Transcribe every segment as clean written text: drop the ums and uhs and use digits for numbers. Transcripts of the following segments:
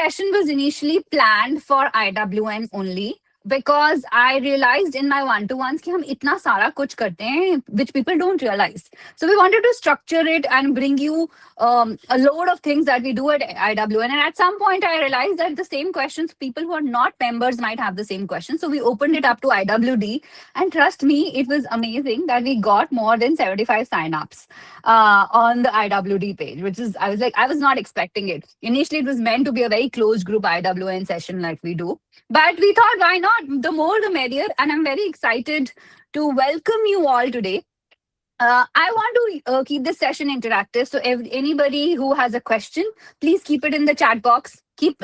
session was initially planned for IWN only because I realized in my one-to-ones कि हम इतना सारा कुछ करते हैं which people don't realize. So we wanted to structure it and bring you a load of things that we do at IWN. And at some point, I realized that the same questions, people who are not members might have the same questions. So we opened it up to IWD. And trust me, it was amazing that we got more than 75 signups on the IWD page, which is, I was like, I was not expecting it. Initially, it was meant to be a very closed group IWN session like we do. But we thought, why not? The more, the merrier. And I'm very excited to welcome you all today. I want to keep this session interactive. So anybody who has a question, please keep it in the chat box. Keep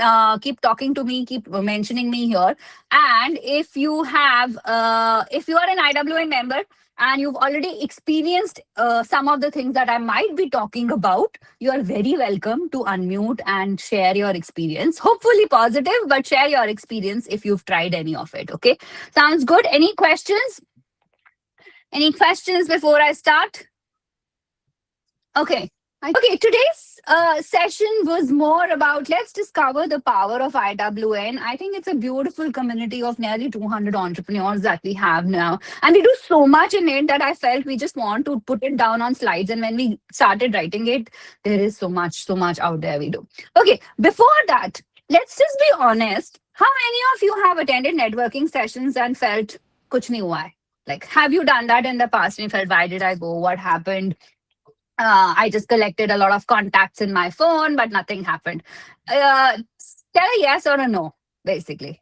talking to me. Keep mentioning me here. And if you have, if you are an IWN member and you've already experienced some of the things that I might be talking about, you are very welcome to unmute and share your experience. Hopefully positive, but share your experience if you've tried any of it. Okay, sounds good. Any questions? Any questions before I start? Okay. Okay, today's session was more about let's discover the power of IWN. I think it's a beautiful community of nearly 200 entrepreneurs that we have now. And we do so much in it that I felt we just want to put it down on slides. And when we started writing it, there is so much out there we do. Okay, before that, let's just be honest. How many of you have attended networking sessions and felt kuch nahi hua hai? Like, have you done that in the past and you felt, why did I go? What happened? I just collected a lot of contacts in my phone, but nothing happened. Tell a yes or a no, basically.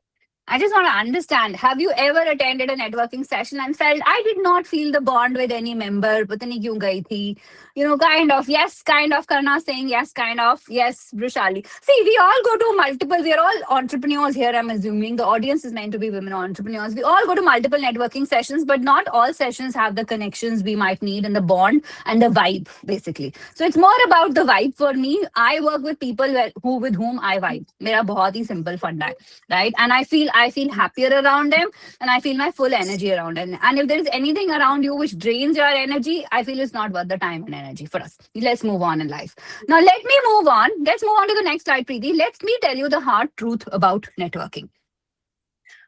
I just want to understand, have you ever attended a networking session and felt, I did not feel the bond with any member, pata nahi kyun gayi thi? You know, kind of, yes, kind of, Karna saying yes, kind of, yes, Brushali. See, we all go to multiple, we are all entrepreneurs here, I'm assuming. The audience is meant to be women entrepreneurs. We all go to multiple networking sessions, but not all sessions have the connections we might need and the bond and the vibe, basically. So it's more about the vibe for me. I work with people with whom I vibe. Mera bahut hi simple funda hai, right? And I feel happier around them and I feel my full energy around them. And if there is anything around you which drains your energy, I feel it's not worth the time and energy for us. Let's move on in life. Now, let me move on. Let's move on to the next slide, Preeti. Let me tell you the hard truth about networking.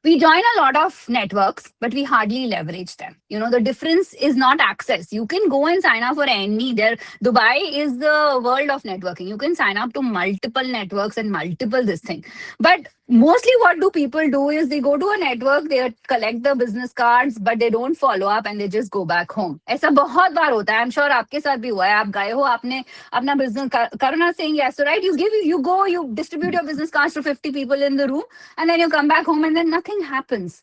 We join a lot of networks, but we hardly leverage them. You know, the difference is not access. You can go and sign up for any. Dubai is the world of networking. You can sign up to multiple networks and multiple this thing. But mostly what do people do is they go to a network, they collect the business cards, but they don't follow up and they just go back home. ऐसा बहुत बार होता है. I'm sure आपके साथ भी हुआ है. आप गए हो, आपने अपना business Karuna saying yes, so right? You go, you distribute your business cards to 50 people in the room, and then you come back home and then nothing happens.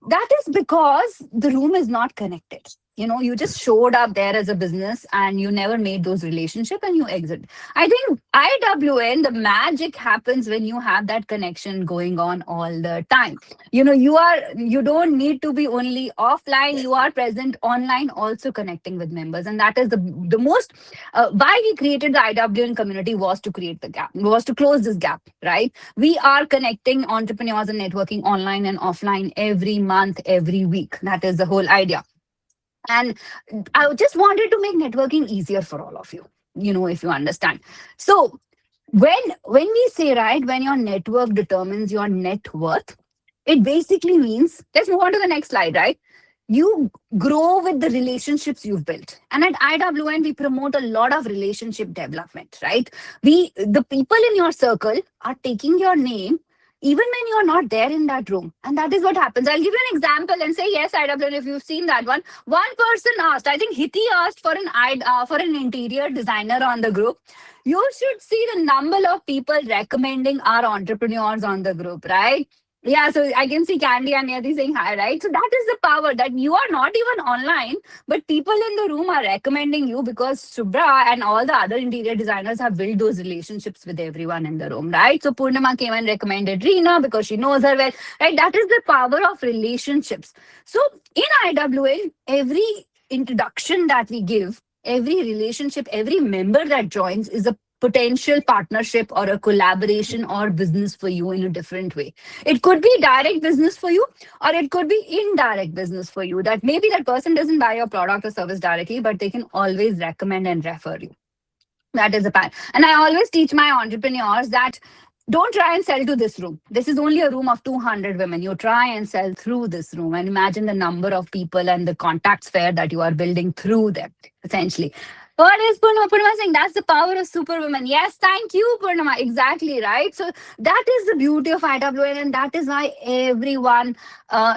That is because the room is not connected. You know, you just showed up there as a business and you never made those relationships and you exit. I think IWN, the magic happens when you have that connection going on all the time. You know, you don't need to be only offline, you are present online, also connecting with members. And that is the most, why we created the IWN community was to create the gap, was to close this gap, right? We are connecting entrepreneurs and networking online and offline every month, every week. That is the whole idea. And I just wanted to make networking easier for all of you, you know, if you understand. So when we say, right, when your network determines your net worth, it basically means, let's move on to the next slide, right? You grow with the relationships you've built. And at IWN, we promote a lot of relationship development, right? The people in your circle are taking your name even when you're not there in that room. And that is what happens. I'll give you an example and say, yes, IWN, if you've seen that one. One person asked, I think Hiti asked for an interior designer on the group. You should see the number of people recommending our entrepreneurs on the group, right? Yeah, so I can see Candy and Niyati saying hi, right? So that is the power that you are not even online, but people in the room are recommending you because Subra and all the other interior designers have built those relationships with everyone in the room, right? So Purnima came and recommended Reena because she knows her well, right? That is the power of relationships. So in IWN, every introduction that we give, every relationship, every member that joins is a potential partnership or a collaboration or business for you in a different way. It could be direct business for you, or it could be indirect business for you, that maybe that person doesn't buy your product or service directly, but they can always recommend and refer you. That is a part. And I always teach my entrepreneurs that don't try and sell to this room. This is only a room of 200 women. You try and sell through this room and imagine the number of people and the contact sphere that you are building through them, essentially. What is Purnama? Purnama saying that's the power of superwoman. Yes, thank you, Purnama. Exactly right. So that is the beauty of IWN, and that is why everyone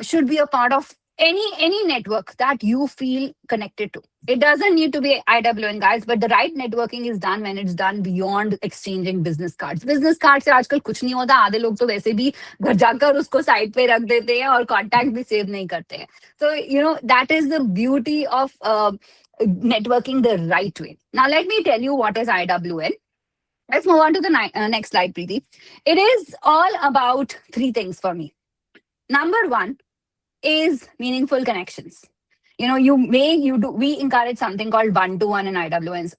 should be a part of any network that you feel connected to. It doesn't need to be IWN, guys, but the right networking is done when it's done beyond exchanging business cards. Business cards से आजकल कुछ नहीं होता. आधे लोग तो वैसे भी घर जाकर उसको साइड पे रख देते हैं और कॉन्टैक्ट भी सेव नहीं करते हैं. So that is the beauty of networking the right way. Now let me tell you what is IWN. Let's move on to the next slide, Preeti. It is all about three things for me. Number one is meaningful connections. We encourage something called one-to-one in IWNs.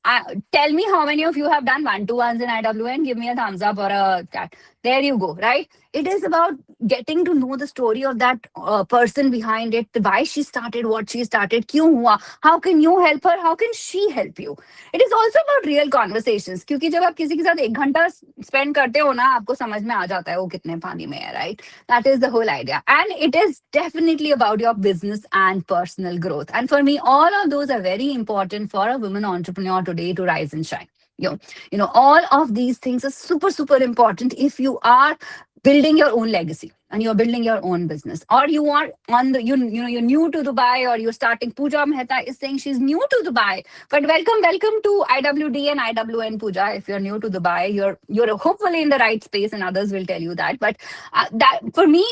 Tell me how many of you have done one-to-ones in IWN. Give me a thumbs up or a cat. There you go, right? It is about getting to know the story of that person behind it, why she started, what she started, kyun hua, how can you help her, how can she help you. It is also about real conversations, क्योंकि जब आप किसी के साथ 1 घंटा spend करते हो ना, आपको समझ में आ जाता है वो कितने पानी में है, right? That is the whole idea. And it is definitely about your business and personal growth. And for me, all of those are very important for a woman entrepreneur today to rise and shine. All of these things are super, super important if you are building your own legacy and you're building your own business, or you are on the you're new to Dubai, or you're starting. Pooja Mehta is saying she's new to Dubai, but welcome to IWD and IWN. Pooja, if you're new to Dubai, you're hopefully in the right space, and others will tell you that. But that for me,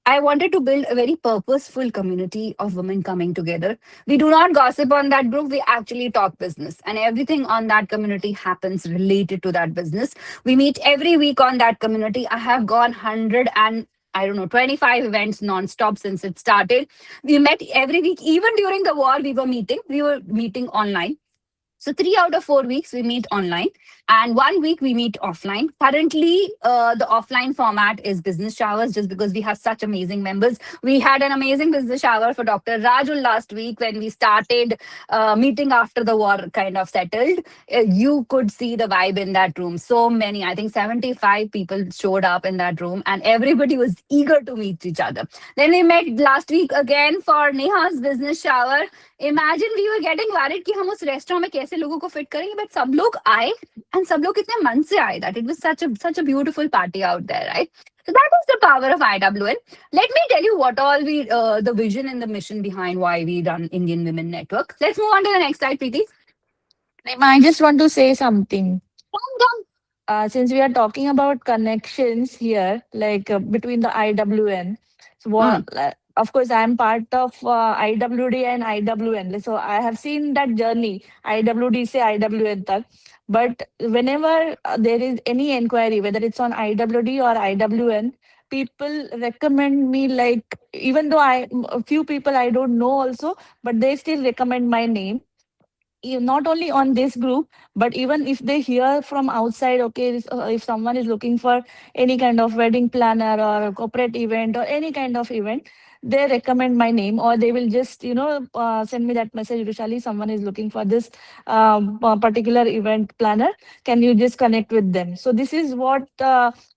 I wanted to build a very purposeful community of women coming together. We do not gossip on that group. We actually talk business, and everything on that community happens related to that business. We meet every week on that community. I have gone 100 and I don't know, 25 events non-stop since it started. We met every week. Even during the war, we were meeting. We were meeting online. So 3 out of 4 weeks we meet online, and 1 week we meet offline. Currently, the offline format is business showers, just because we have such amazing members. We had an amazing business shower for Dr. Rajul last week when we started meeting after the war kind of settled. You could see the vibe in that room. So many, I think 75 people showed up in that room, and everybody was eager to meet each other. Then we met last week again for Neha's business shower. Imagine we were getting worried कि हम उस restaurant में कैसे लोगों को fit करेंगे, but सब लोग आए एंड सब लोग कितने मन से आए that it was such a beautiful party out there, right? So that is the power of IWN. Let me tell you what all the vision and the mission behind why we run Indian Women Network. Let's move on to the next slide, Preeti. Nima, I just want to say something. Come. Since we are talking about connections here, like between the IWN, so of course, I am part of IWD and IWN. So I have seen that journey, IWD से IWN तक. But whenever there is any inquiry, whether it's on IWD or IWN, people recommend me, like, even though a few people I don't know also, but they still recommend my name. Not only on this group, but even if they hear from outside, okay, if someone is looking for any kind of wedding planner or a corporate event or any kind of event, they recommend my name, or they will just send me that message, Rushali, someone is looking for this particular event planner, can you just connect with them? So this is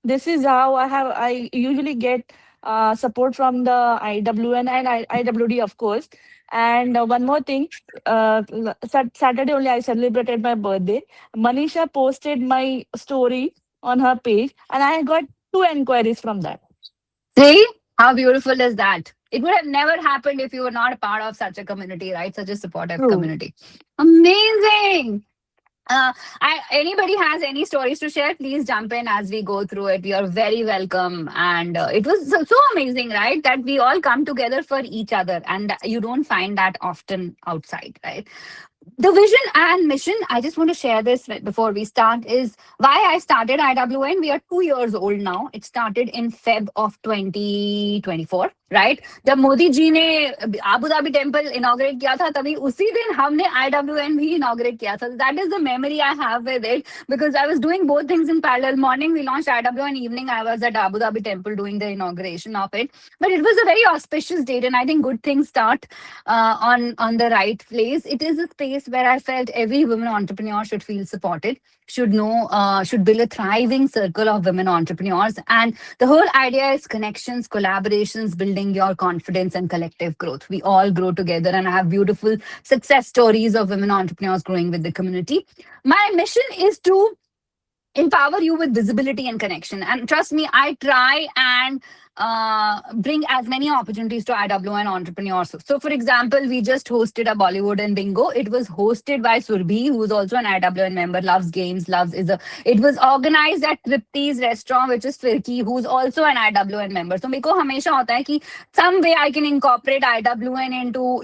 this is how I usually get support from the IWN and IWD, of course. And one more thing, Saturday only I celebrated my birthday. Manisha posted my story on her page, and I got 2 inquiries from that. See how beautiful is that? It would have never happened if you were not a part of such a community, right? Such a supportive True. community. Amazing. Anybody has any stories to share, please jump in as we go through it. We are very welcome. And it was so amazing, right? That we all come together for each other. And you don't find that often outside, right? The vision and mission, I just want to share this before we start, is why I started IWN. We are 2 years old now. It started in Feb of 2024, right? जब मोदी जी ने Abu Dhabi temple inaugurate किया था, तभी उसी दिन हमने IWN भी inaugurate किया था. That is the memory I have with it, because I was doing both things in parallel. Morning we launched IWN, evening I was at Abu Dhabi temple doing the inauguration of it. But it was a very auspicious date, and I think good things start on the right place. It is a space place where I felt every women entrepreneur should feel supported, should build a thriving circle of women entrepreneurs. And the whole idea is connections, collaborations, building your confidence and collective growth. We all grow together, and I have beautiful success stories of women entrepreneurs growing with the community. My mission is to empower you with visibility and connection. And trust me, I try and bring as many opportunities to IWN entrepreneurs. So, for example, we just hosted a Bollywood and bingo. It was hosted by Surbhi, who is also an IWN member, loves games, loves is a. It was organized at Tripti's restaurant, which is Firki, who's also an IWN member. So, मेरे को हमेशा होता है कि some way I can incorporate IWN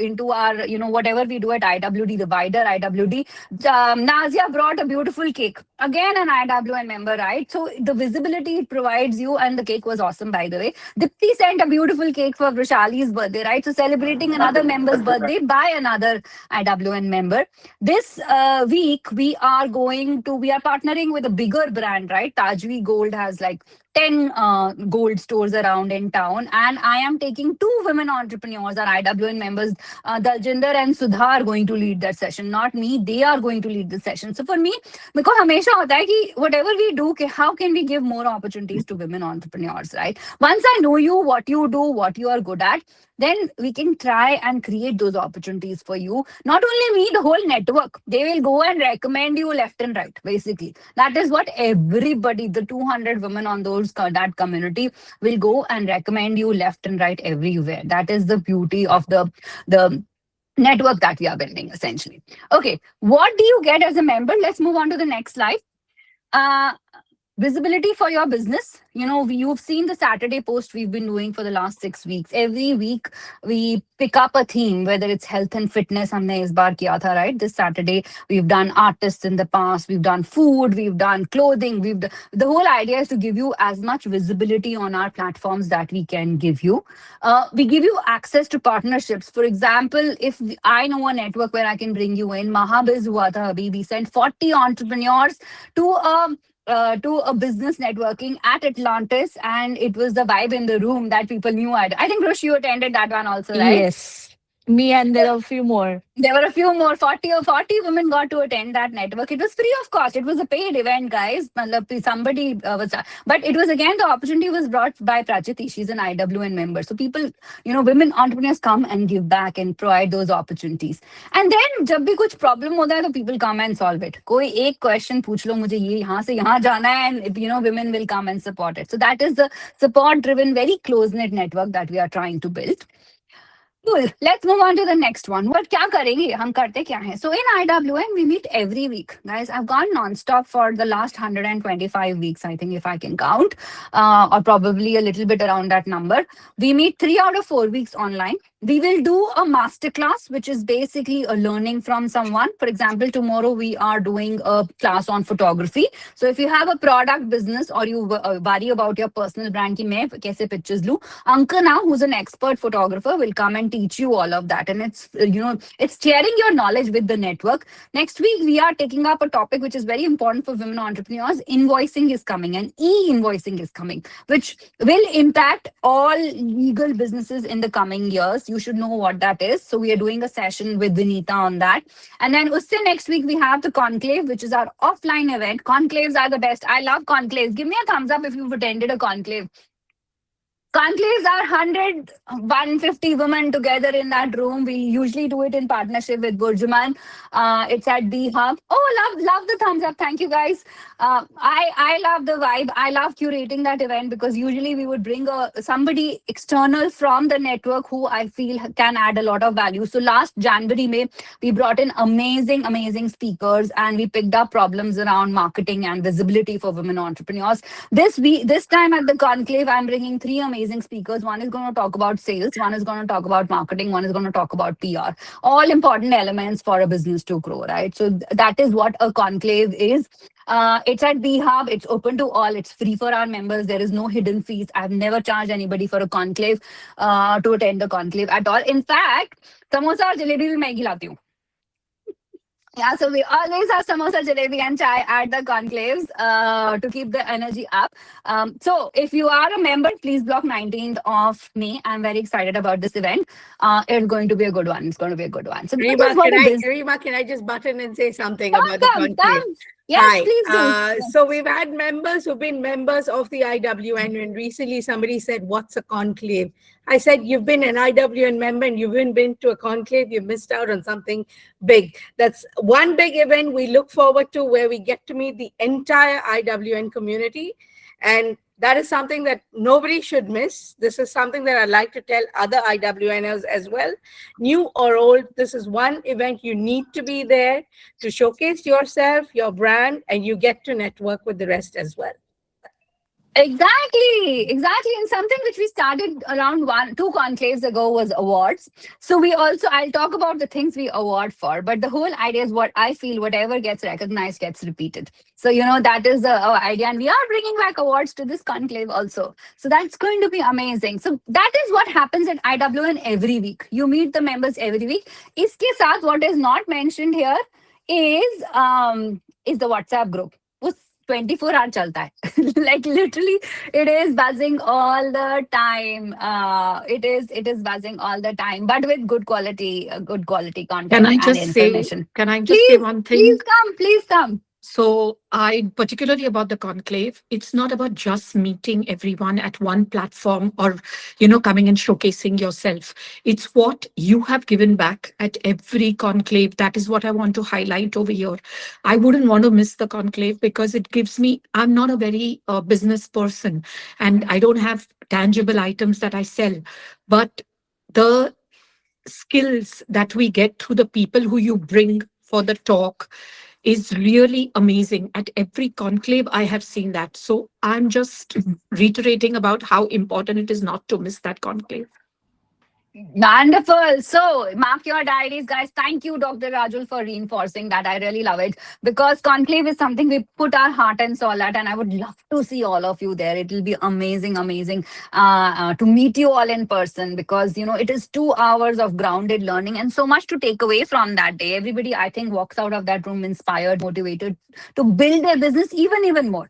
into our whatever we do at IWD, the wider IWD. Nazia brought a beautiful cake. Again, an IWN member, right? So the visibility it provides you, and the cake was awesome, by the way. Dipti sent a beautiful cake for Vrishali's birthday, right? So celebrating another member's birthday by another IWN member. This week, we are partnering with a bigger brand, right? Tajvi Gold has like 10 gold stores around in town, and I am taking two women entrepreneurs, our IWN members, Daljinder and Sudha are going to lead that session, not me. They are going to lead the session. So for me, मेरे को हमेशा होता है कि whatever we do, how can we give more opportunities to women entrepreneurs, right? Once I know you, what you do, what you are good at, then we can try and create those opportunities for you. Not only me, the whole network. They will go and recommend you left and right, basically. That is what everybody, the 200 women on that community, will go and recommend you left and right everywhere. That is the beauty of the network that we are building, essentially. Okay, what do you get as a member? Let's move on to the next slide. Uh, Visibility for your business. You've seen the Saturday post we've been doing for the last 6 weeks. Every week we pick up a theme, whether it's health and fitness. हमने इस बार किया था, right? This Saturday we've done artists in the past, we've done food, we've done clothing. The whole idea is to give you as much visibility on our platforms that we can give you. We give you access to partnerships. For example, if I know a network where I can bring you in, Mahabiz hua tha abhi. We sent 40 entrepreneurs to a business networking at Atlantis, and it was the vibe in the room that people knew. I think Rush, you attended that one also, right? Yes. Me and there are a few more. There were a few more, 40 or 40 women got to attend that network. It was free of cost. It was a paid event, guys. Somebody was, but it was again, the opportunity was brought by Prachiti. She's an IWN member. So people, women entrepreneurs come and give back and provide those opportunities. And then, जब भी कुछ problem होता है, तो people come and solve it. कोई एक question पूछ लो, मुझे ये यहाँ से यहाँ जाना है, and women will come and support it. So that is the support-driven, very close-knit network that we are trying to build. Cool. Let's move on to the next one. What क्या करेंगे हम करते क्या हैं? So in IWN we meet every week, guys. I've gone non-stop for the last 125 weeks, I think, if I can count, or probably a little bit around that number. We meet 3 out of 4 weeks online. We will do a masterclass, which is basically a learning from someone. For example, tomorrow we are doing a class on photography. So if you have a product business or you worry about your personal brand, ki main kaise pictures lu, Anka now, who's an expert photographer, will come and teach you all of that. And it's sharing your knowledge with the network. Next week, we are taking up a topic which is very important for women entrepreneurs. Invoicing is coming, and e-invoicing is coming, which will impact all legal businesses in the coming years. You should know what that is. So we are doing a session with Vinita on that. And then usse next week, we have the conclave, which is our offline event. Conclaves are the best. I love conclaves. Give me a thumbs up if you've attended a conclave. Conclaves are 100, 150 women together in that room. We usually do it in partnership with Burjuman. It's at the Hub. Oh, love the thumbs up. Thank you, guys. I love the vibe. I love curating that event because usually we would bring somebody external from the network who I feel can add a lot of value. So last January, May, we brought in amazing speakers, and we picked up problems around marketing and visibility for women entrepreneurs. This time at the conclave, I'm bringing 3 amazing speakers. One is going to talk about sales, one is going to talk about marketing, one is going to talk about PR. All important elements for a business to grow, right? So that is what a conclave is. It's at the Hub. It's open to all. It's free for our members. There is no hidden fees. I've never charged anybody for a conclave to attend the conclave at all. In fact, samosa और जलेबी भी मैं खिलाती हूँ. Yeah, so we always have samosa, jalebi, and chai at the conclaves to keep the energy up. So if you are a member, please block 19th of May. I'm very excited about this event. It's going to be a good one. It's going to be a good one. So that is what it is. Rima, can I just butt in and say something Come, about the come, conclave? come. Yes, Hi. please do. So we've had members who've been members of the IWN, and recently somebody said, "What's a conclave?" I said, "You've been an IWN member and you've been to a conclave. You've missed out on something big. That's one big event we look forward to, where we get to meet the entire IWN community, and that is something that nobody should miss. This is something that I'd like to tell other IWNers as well, new or old. This is one event you need to be there to showcase yourself, your brand, and you get to network with the rest as well." Exactly, exactly. And something which we started around two conclaves ago was awards. So we also, I'll talk about the things we award for, but the whole idea is what I feel, whatever gets recognized gets repeated. So, that is our idea. And we are bringing back awards to this conclave also. So that's going to be amazing. So that is what happens at IWN every week. You meet the members every week. Iske saath, what is not mentioned here is the WhatsApp group. 24 hour chalta hai. Like literally it is buzzing all the time. It is buzzing all the time, but with good quality Can content I and just say, information. can I just say Please, one thing? please come, please come. So, I particularly about the conclave, it's not about just meeting everyone at one platform or, coming and showcasing yourself. It's what you have given back at every conclave. That is what I want to highlight over here. I wouldn't want to miss the conclave because it gives me, I'm not a very business person and I don't have tangible items that I sell, but the skills that we get through the people who you bring for the talk is really amazing. At every conclave, I have seen that. So I'm just reiterating about how important it is not to miss that conclave. Wonderful. So, mark your diaries, guys. Thank you, Dr. Rajul, for reinforcing that. I really love it because conclave is something we put our heart and soul at, and I would love to see all of you there. It will be amazing, amazing to meet you all in person because it is 2 hours of grounded learning and so much to take away from that day. Everybody, I think, walks out of that room inspired, motivated to build their business even more.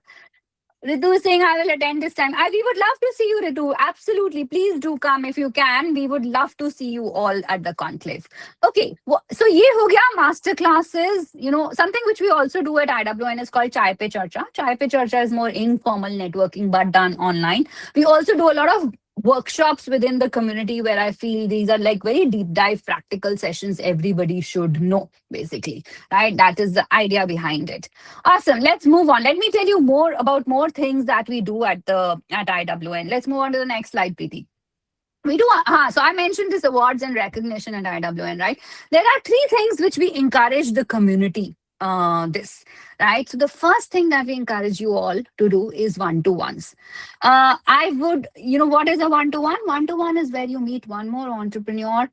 Ritu is saying, I will attend this time. We would love to see you, Ritu. Absolutely. Please do come if you can. We would love to see you all at the conclave. Okay. So, ye ho gaya master classes. Something which we also do at IWN is called Chai Pe Charcha. Chai Pe Charcha is more informal networking, but done online. We also do a lot of workshops within the community where I feel these are like very deep dive practical sessions everybody should know, basically. Right? That is the idea behind it. Awesome. Let's move on. Let me tell you more about more things that we do at IWN. Let's move on to the next slide, Preeti. We do. So I mentioned this awards and recognition at IWN, right? There are three things which we encourage the community. This right. So the first thing that we encourage you all to do is one-to-ones. I would, what is a one-to-one? One-to-one is where you meet one more entrepreneur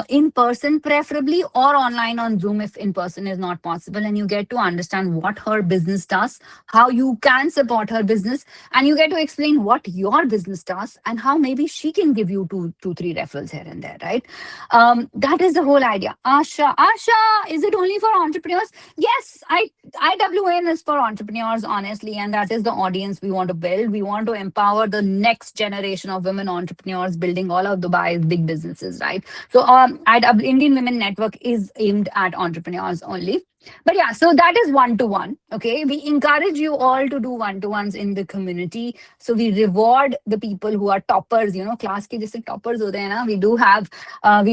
in person, preferably, or online on Zoom if in person is not possible, and you get to understand what her business does, how you can support her business, and you get to explain what your business does and how maybe she can give you two, three referrals here and there, right? That is the whole idea. Asha, is it only for entrepreneurs? Yes, IWN is for entrepreneurs, honestly, and that is the audience we want to build. We want to empower the next generation of women entrepreneurs building all of Dubai's big businesses, right? So, Indian Women Network is aimed at entrepreneurs only. But yeah, so that is one-to-one. Okay, we encourage you all to do one-to-ones in the community. So we reward the people who are toppers. Class ke jaise toppers hote hain na. We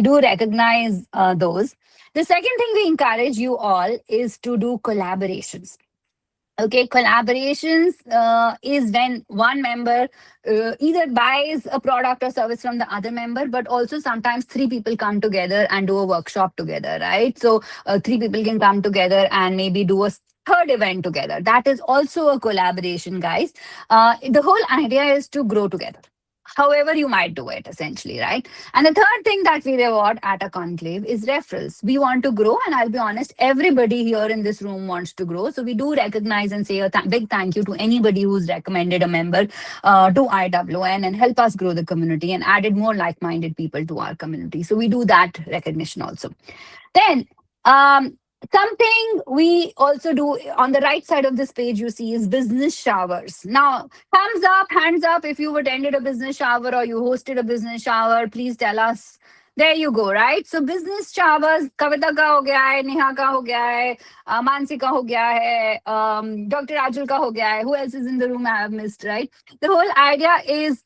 do recognize those. The second thing we encourage you all is to do collaborations. Okay, collaborations is when one member either buys a product or service from the other member, but also sometimes three people come together and do a workshop together, right? So three people can come together and maybe do a third event together. That is also a collaboration, guys. The whole idea is to grow together, however you might do it, essentially, right? And the third thing that we reward at a conclave is referrals. We want to grow, and I'll be honest, everybody here in this room wants to grow. So we do recognize and say a big thank you to anybody who's recommended a member to IWN and help us grow the community and added more like-minded people to our community. So we do that recognition also. Then Something we also do on the right side of this page, you see, is business showers. Now, thumbs up, hands up if you've attended a business shower or you hosted a business shower. Please tell us. There you go, right? So business showers, Kavita ka ho gaya hai, Neha ka ho gaya hai, Mansi ka ho gaya hai, Dr. Rajul ka ho gaya hai. Who else is in the room I have missed, right? The whole idea is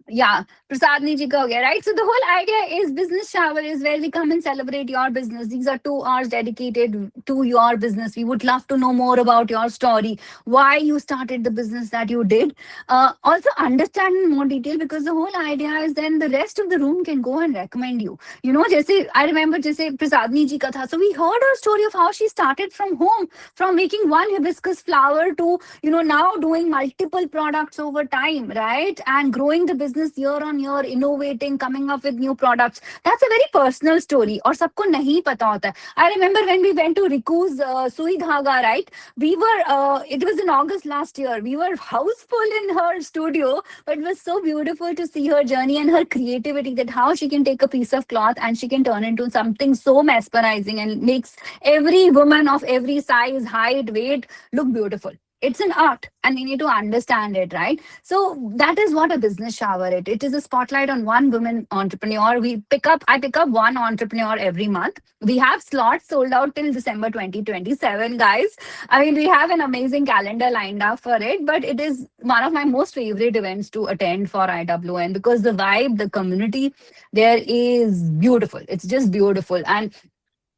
yeah, Prasadni ji ka ho gaya, right? So the whole idea is business shower is where we come and celebrate your business. These are 2 hours dedicated to your business. We would love to know more about your story, why you started the business that you did. Also understand in more detail, because the whole idea is then the rest of the room can go and recommend you. You know, जैसे I remember जैसे Prasadni ji ka tha. So we heard her story of how she started from home, from making one hibiscus flower to, you know, now doing multiple products over time, right? And growing the business year on year, innovating, coming up with new products. That's a very personal story और सबको नहीं पता होता है. I remember when we went to Riku's Sui Dhaga, right? We were, it was in August last year. We were houseful in her studio, but it was so beautiful to see her journey and her creativity, that how she can take a piece of cloth and she can turn into something so mesmerizing and makes every woman of every size, height, weight look beautiful. It's an art and we need to understand it, right? So that is what a business shower is. It is a spotlight on one woman entrepreneur. I pick up one entrepreneur every month. We have slots sold out till December 2027, guys. I mean, we have an amazing calendar lined up for it, but it is one of my most favorite events to attend for IWN, because the vibe, the community there is beautiful. It's just beautiful. And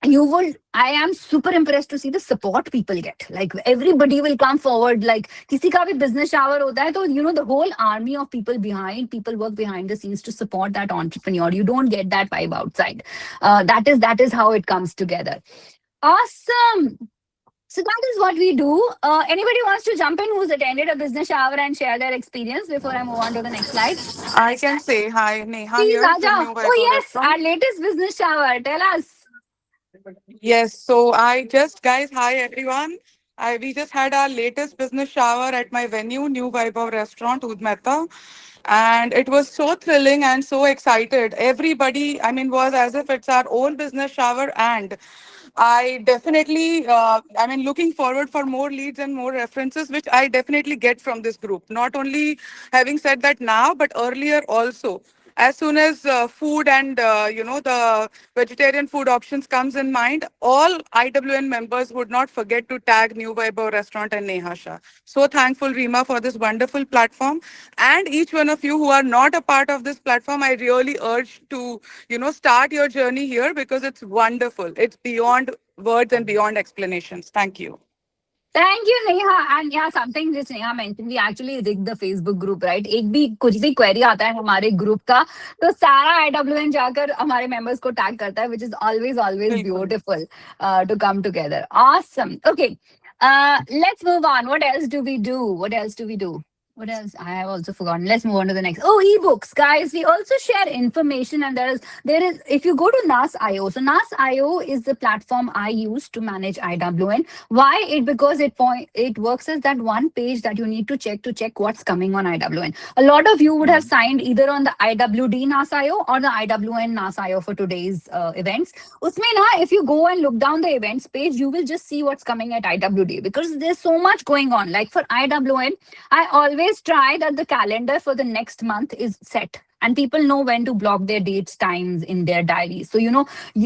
you will, I am super impressed to see the support people get. Like everybody will come forward. Like किसी का भी business shower होता है, तो you know, the whole army of people work behind the scenes to support that entrepreneur. You don't get that vibe outside. That is how it comes together. Awesome. So that is what we do. Anybody wants to jump in who's attended a business shower and share their experience before I move on to the next slide? I can say hi, Neha Please, here from Aja. New Oh Viber yes, our Restaurant. latest business shower. Tell us. Yes, so I just, guys, hi everyone. We just had our latest business shower at my venue, New Viber Restaurant, Ud Mehta. And it was so thrilling and so excited. Everybody, I mean, was as if it's our own business shower. And I definitely, looking forward for more leads and more references, which I definitely get from this group. Not only having said that now, but earlier also. As soon as food and the vegetarian food options comes in mind, all IWN members would not forget to tag New Vibe Restaurant and Neha Shah. So thankful, Rima, for this wonderful platform. And each one of you who are not a part of this platform, I really urge to, start your journey here because it's wonderful. It's beyond words and beyond explanations. Thank you. Thank you, Neha. And yeah, something which Neha mentioned, we actually rigged the Facebook group, right? एक भी कुछ भी query आता है हमारे group का, तो सारा IWN जाकर हमारे members को tag करता है, which is always Bilkul. beautiful to come together. Awesome. Okay, let's move on. What else do we do? What else do we do? What else? I have also forgotten. Let's move on to the next. Oh, ebooks, guys. We also share information, and there is. If you go to NAS.io, so NAS.io is the platform I use to manage IWN. Why? Because it works as that one page that you need to check what's coming on IWN. A lot of you would have signed either on the IWD NAS.io or the IWN NAS.io for today's events. Usme na, if you go and look down the events page, you will just see what's coming at IWD, because there's so much going on. Like for IWN, I always try that the calendar for the next month is set and people know when to block their dates, times in their diary. So,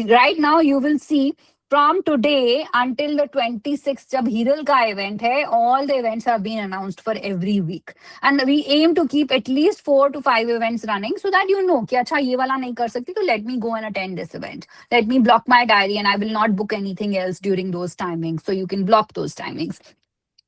right now you will see from today until the 26th, jab Hiral ka event hai, all the events have been announced for every week. And we aim to keep at least 4 to 5 events running, so that you know, ki, acha, ye wala nahi kar sakti, so let me go and attend this event. Let me block my diary and I will not book anything else during those timings. So you can block those timings.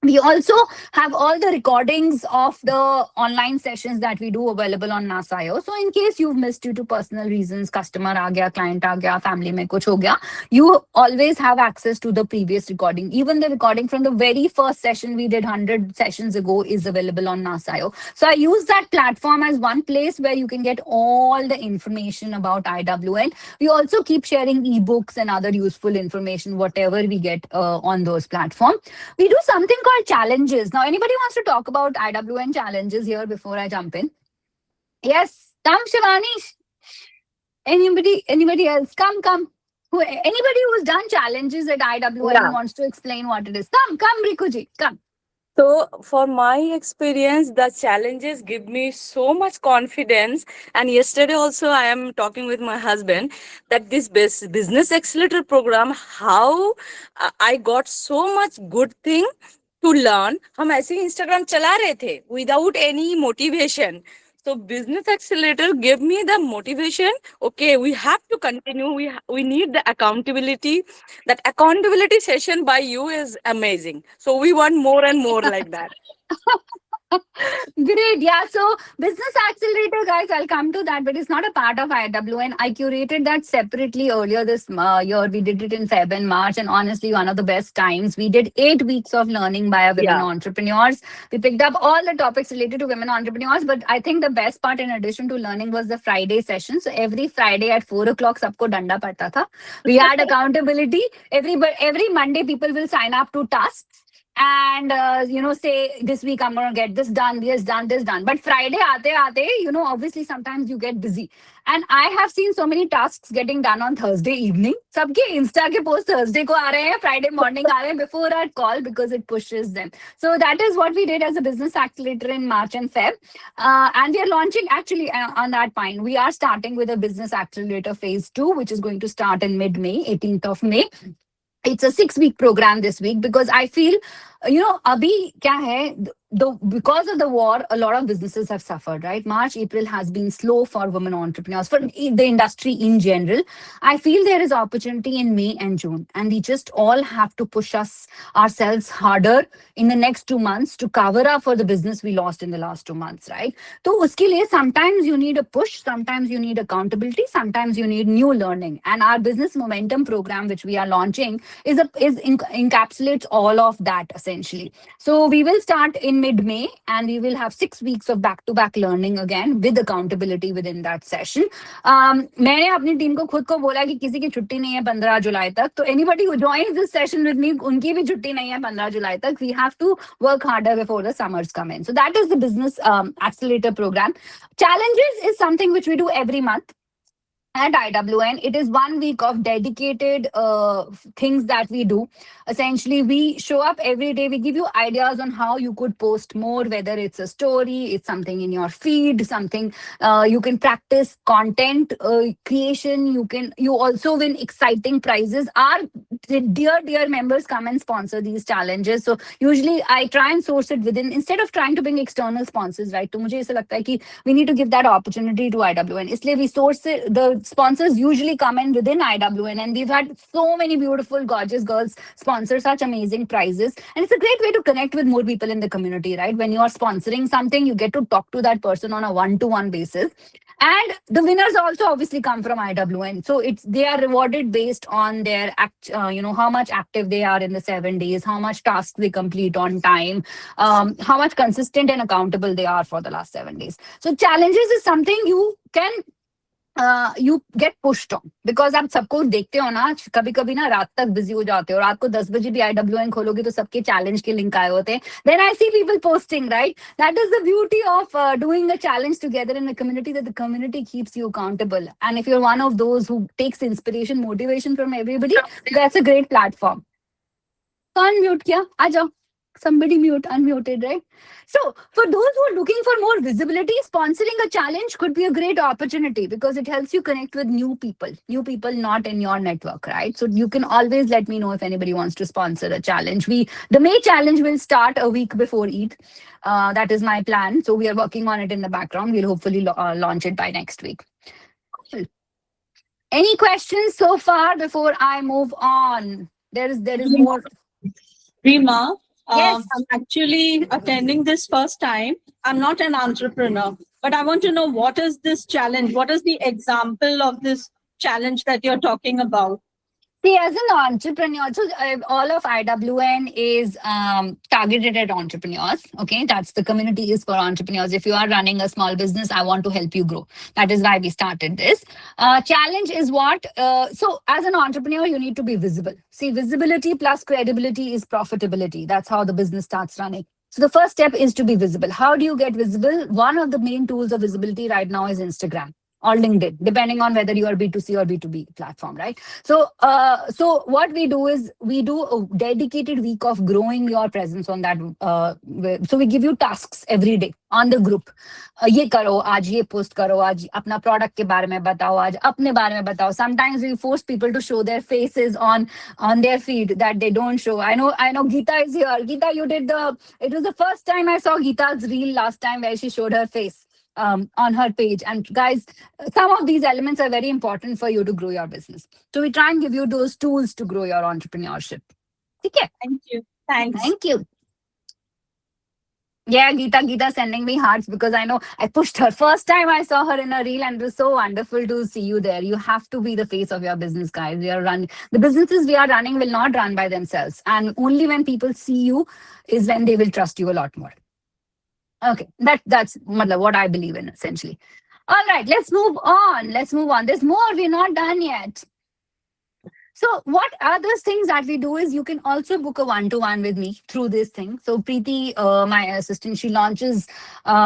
We also have all the recordings of the online sessions that we do available on NAS.io. So in case you've missed due to personal reasons, customer aa gaya, client aa gaya, family mein kuch ho gaya, you always have access to the previous recording. Even the recording from the very first session we did 100 sessions ago is available on NAS.io. So I use that platform as one place where you can get all the information about IWN. We also keep sharing ebooks and other useful information, whatever we get on those platforms. We do something called challenges. Now, anybody wants to talk about IWN challenges here before I jump in? Yes, come, Shivani. Anybody else? Come. Anybody who's done challenges at IWN Yeah. wants to explain what it is. Come, Rikuji, come. So, for my experience, the challenges give me so much confidence. And yesterday also, I am talking with my husband that this business accelerator program, how I got so much good thing to learn. हम ऐसे ही Instagram चला रहे थे without any motivation. So business accelerator gave me the motivation. Okay, we have to continue. We need the accountability. That accountability session by you is amazing. So we want more and more like that. Great. Yeah. So business accelerator, guys, I'll come to that, but it's not a part of IWN. I curated that separately earlier this year. We did it in Feb and March, and honestly, one of the best times. We did 8 weeks of learning by our women Yeah. entrepreneurs. We picked up all the topics related to women entrepreneurs, but I think the best part, in addition to learning, was the Friday session. So every Friday at 4 o'clock, sabko danda padta tha. We had accountability. Every Monday, people will sign up to tasks and say this week I'm going to get this done. But Friday aate, obviously sometimes you get busy, and I have seen so many tasks getting done on Thursday evening. Sabke Insta ke post Thursday ko aa rahe hain, Friday morning aa rahe hain before our call, because it pushes them. So that is what we did as a business accelerator in March and Feb. And we are launching, actually, on that point, we are starting with a business accelerator phase 2, which is going to start in mid-May, 18th of May. It's a 6-week program this week, because I feel, abhi kya hai, because of the war, a lot of businesses have suffered, right? March, April has been slow for women entrepreneurs, for the industry in general. I feel there is opportunity in May and June, and we just all have to push ourselves harder in the next 2 months to cover up for the business we lost in the last 2 months, right? So uske liye, sometimes you need a push, sometimes you need accountability, sometimes you need new learning. And our business momentum program, which we are launching, encapsulates all of that essentially. So we will start in mid-May, and we will have 6 weeks of back-to-back learning again with accountability within that session. मैंने अपनी team को खुद को बोला कि किसी की छुट्टी नहीं है 15 जुलाई तक. तो anybody who joins this session with me, उनकी भी छुट्टी नहीं है 15 जुलाई तक. We have to work harder before the summers come in. So that is the business accelerator program. Challenges is something which we do every month at IWN. It is 1 week of dedicated things that we do. Essentially, we show up every day. We give you ideas on how you could post more, whether it's a story, it's something in your feed, something you can practice content creation. You also win exciting prizes. Our dear members come and sponsor these challenges. So usually I try and source it within, instead of trying to bring external sponsors, right? तो मुझे ऐसा लगता है कि we need to give that opportunity to IWN. इसलिए we source it, the sponsors usually come in within IWN, and we've had so many beautiful, gorgeous girls sponsor such amazing prizes. And it's a great way to connect with more people in the community, right? When you are sponsoring something, you get to talk to that person on a one-to-one basis. And the winners also obviously come from IWN. So they are rewarded based on their how much active they are in the 7 days, how much tasks they complete on time, how much consistent and accountable they are for the last 7 days. So challenges is something you get pushed on, because आप सबको देखते हो ना, कभी कभी ना रात तक बिजी हो जाते हो, रात को 10 बजे भी IWN खोलोगे तो सबके चैलेंज के लिंक आए होते हैं. Then I see people posting, right? That is the beauty of doing a challenge together in a community, that the community keeps you accountable. And if you're one of those who takes inspiration, motivation from everybody, that's a great platform. Unmute kiya, aa jao. Somebody unmuted, right? So for those who are looking for more visibility, sponsoring a challenge could be a great opportunity, because it helps you connect with new people not in your network, right? So you can always let me know if anybody wants to sponsor a challenge. The May challenge will start a week before Eid. That is my plan. So we are working on it in the background. We'll hopefully launch it by next week. Cool. Any questions so far before I move on? There is more. Rima, Yes. I'm actually attending this first time. I'm not an entrepreneur, but I want to know, what is this challenge? What is the example of this challenge that you're talking about? See, as an entrepreneur, so all of IWN is targeted at entrepreneurs. Okay, that's the community is for entrepreneurs. If you are running a small business, I want to help you grow. That is why we started this. Challenge is what? So as an entrepreneur, you need to be visible. See, visibility plus credibility is profitability. That's how the business starts running. So the first step is to be visible. How do you get visible? One of the main tools of visibility right now is Instagram. or LinkedIn, depending on whether you are B2C or B2B platform, right? So what we do is we do a dedicated week of growing your presence on that. So we give you tasks every day on the group. ये करो आज, ये post करो आज, अपना product के बारे में बताओ आज, अपने बारे में बताओ. Sometimes we force people to show their faces on their feed that they don't show. I know Geeta is here. Geeta, you did it was the first time I saw Geeta's reel last time where she showed her face on her page. And guys, some of these elements are very important for you to grow your business. So we try and give you those tools to grow your entrepreneurship. Okay. Thank you. Thanks. Thank you. Yeah, Geeta sending me hearts because I know I pushed her. First time I saw her in a reel, and it was so wonderful to see you there. You have to be the face of your business, guys. The businesses we are running will not run by themselves. And only when people see you is when they will trust you a lot more. Okay, that's what I believe in, essentially. All right, let's move on. There's more. We're not done yet. So what other things that we do is you can also book a one-to-one with me through this thing. So Preeti, my assistant, she launches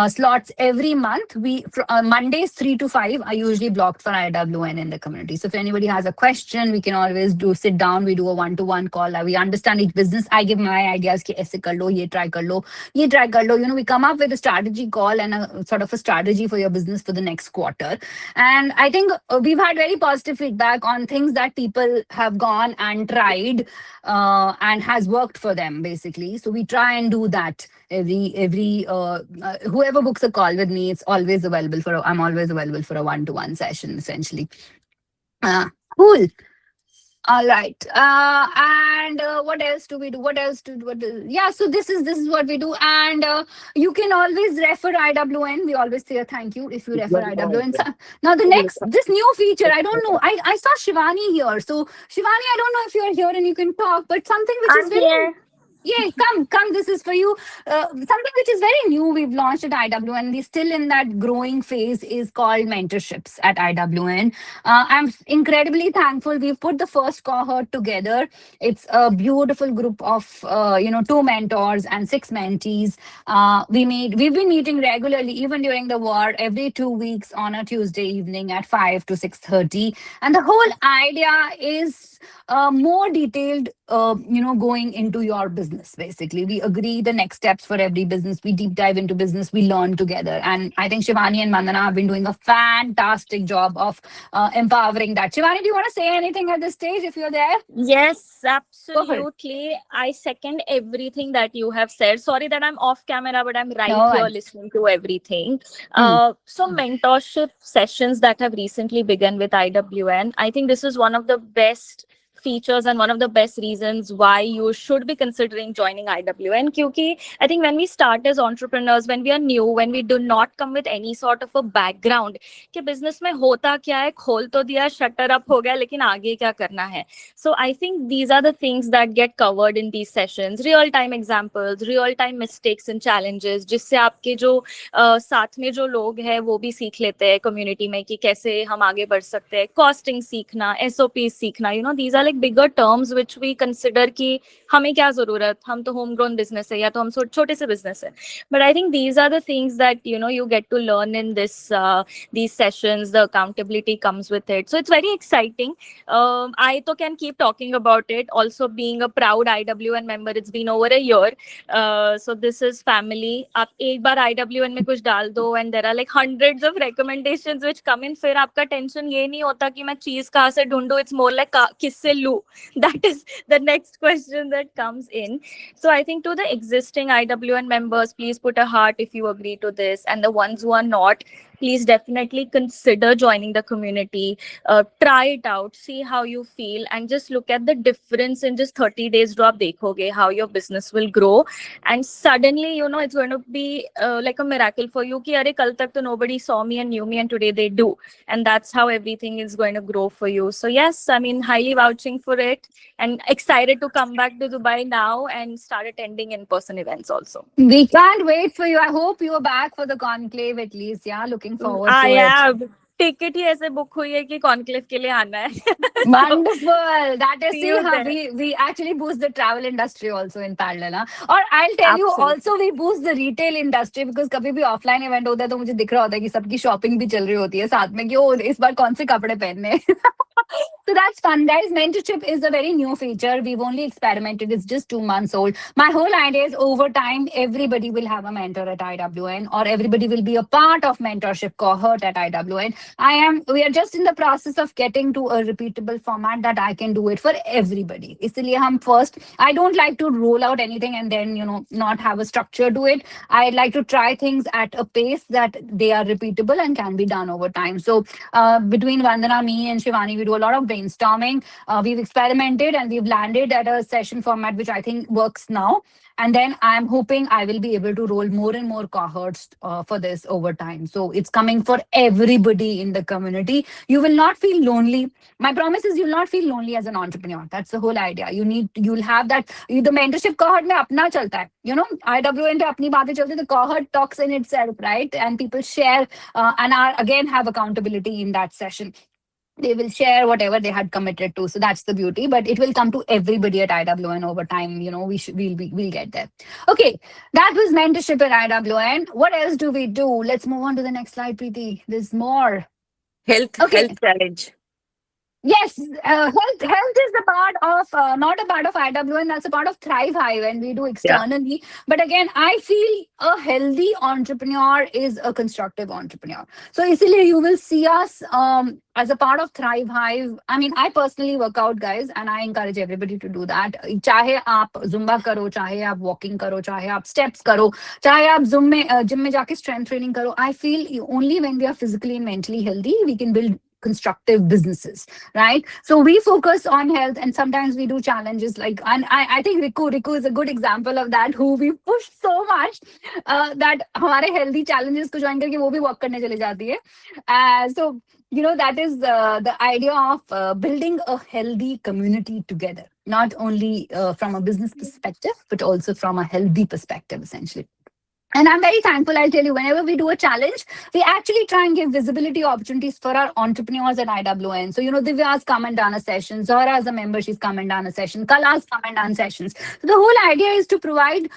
slots every month. Mondays 3 to 5 are usually blocked for IWN in the community. So if anybody has a question, we can always sit down. We do a one-to-one call. We understand each business. I give my ideas. Ki aise kar lo, ye try kar lo, ye try kar lo. We come up with a strategy call and a sort of a strategy for your business for the next quarter. And I think we've had very positive feedback on things that people have gone and tried and has worked for them, basically. So we try and do that every whoever books a call with me, I'm always available for a one-to-one session, essentially. Cool. All right. And what else do we do? Yeah, so this is what we do. And you can always refer IWN. We always say a thank you if you refer IWN. Now, this new feature, I don't know. I saw Shivani here. So, Shivani, I don't know if you're here and you can talk, but something which is very... Here. Yeah, come. This is for you. Something which is very new we've launched at IWN. We're still in that growing phase is called mentorships at IWN. I'm incredibly thankful. We've put the first cohort together. It's a beautiful group of 2 mentors and 6 mentees. We've been meeting regularly, even during the war, every 2 weeks on a Tuesday evening at 5 to 6:30. And the whole idea is more detailed, going into your business. Basically, we agree the next steps for every business. We deep dive into business. We learn together. And I think Shivani and Mandana have been doing a fantastic job of empowering that. Shivani, do you want to say anything at this stage if you're there? Yes, absolutely. I second everything that you have said. Sorry that I'm off camera, but I'm right here listening to everything. So mentorship sessions that have recently begun with IWN, I think this is one of the best features and one of the best reasons why you should be considering joining IWN. Kyunki I think when we start as entrepreneurs, when we are new, when we do not come with any sort of a background कि business में होता क्या है, खोल तो दिया, shutter up हो गया, लेकिन आगे क्या करना है. So I think these are the things that get covered in these sessions. Real time examples, real time mistakes and challenges, जिससे आपके जो साथ में जो लोग हैं वो भी सीख लेते हैं community में कि कैसे हम आगे बढ़ सकते हैं. Costing सीखना, SOP सीखना, these are like bigger terms which we consider कि हमें क्या जरूरत, हम तो homegrown business है या तो हम छोटे से business है. But I think these are the things that you get to learn in these sessions. The accountability comes with it, so it's very exciting. I तो can keep talking about it. Also being a proud IWN member, it's been over a year. So this is family. आप एक बार IWN में कुछ डाल दो and there are like hundreds of recommendations which come in. फिर आपका tension ये नहीं होता कि मैं चीज कहाँ से ढूंढूं. It's more like किससे लूं. That is the next question that comes in. So I think to the existing IWN members, please put a heart if you agree to this, and the ones who are not, please definitely consider joining the community. Try it out, see how you feel, and just look at the difference in just 30 days. Drop dekhoge how your business will grow, and suddenly it's going to be like a miracle for you ki are kal tak to nobody saw me and knew me and today they do, and that's how everything is going to grow for you. So yes, I mean, highly vouching for it and excited to come back to Dubai now and start attending in-person events also. We can't wait for you. I hope you're back for the conclave at least. Yeah, looking forward to it. I am. Ticket ही ऐसे book हुई है कि conclave के लिए आना है. So, Wonderful. That is, see see you how there. we actually boost the travel industry also in parallel. Huh? Or I'll tell you Absolutely. also we boost the retail industry because कभी भी offline event होता है तो मुझे दिख रहा होता है कि सबकी shopping भी चल रही होती है साथ में कि ओ इस बार कौन से कपड़े पहनने हैं. So that's fun, guys. Mentorship is a very new feature. We've only experimented. It's just 2 months old. My whole idea is over time, everybody will have a mentor at IWN or everybody will be a part of mentorship cohort at IWN. We are just in the process of getting to a repeatable format that I can do it for everybody. इसलिए हम first, I don't like to roll out anything and then, not have a structure to it. I like to try things at a pace that they are repeatable and can be done over time. So between Vandana, me and Shivani, we do a lot of brainstorming. We've experimented and we've landed at a session format, which I think works now. And then I'm hoping I will be able to roll more and more cohorts for this over time. So it's coming for everybody in the community. You will not feel lonely. My promise is you'll not feel lonely as an entrepreneur. That's the whole idea. You'll have that. The mentorship cohort में अपना चलता है. IWN पे अपनी बातें चलती है. The cohort talks in itself, right? And people share and are again have accountability in that session. They will share whatever they had committed to. So that's the beauty. But it will come to everybody at IWN over time. We'll get there. Okay, that was mentorship at IWN. What else do we do? Let's move on to the next slide, Preeti. There's more. Health challenge. Yes, health is a part of not a part of IWN. That's a part of Thrive High when we do externally. But again, I feel a healthy entrepreneur is a constructive entrepreneur. So easily you will see us as a part of Thrive Hive. I mean, I personally work out, guys, and I encourage everybody to do that. चाहे आप Zumba करो, चाहे आप walking करो, चाहे आप steps करो, चाहे आप gym में जाके strength training करो. I feel only when we are physically and mentally healthy, we can build constructive businesses, right? So we focus on health and sometimes we do challenges and I think Riku is a good example of that, who we push so much that हमारे healthy challenges को join करके वो भी walk करने चले जाती है. So that is the idea of building a healthy community together, not only from a business perspective but also from a healthy perspective essentially. And I'm very thankful, I'll tell you, whenever we do a challenge, we actually try and give visibility opportunities for our entrepreneurs at IWN. So, Divya's come and done a session, Zora as a member, she's come and done a session, Kala's come and done sessions. So the whole idea is to provide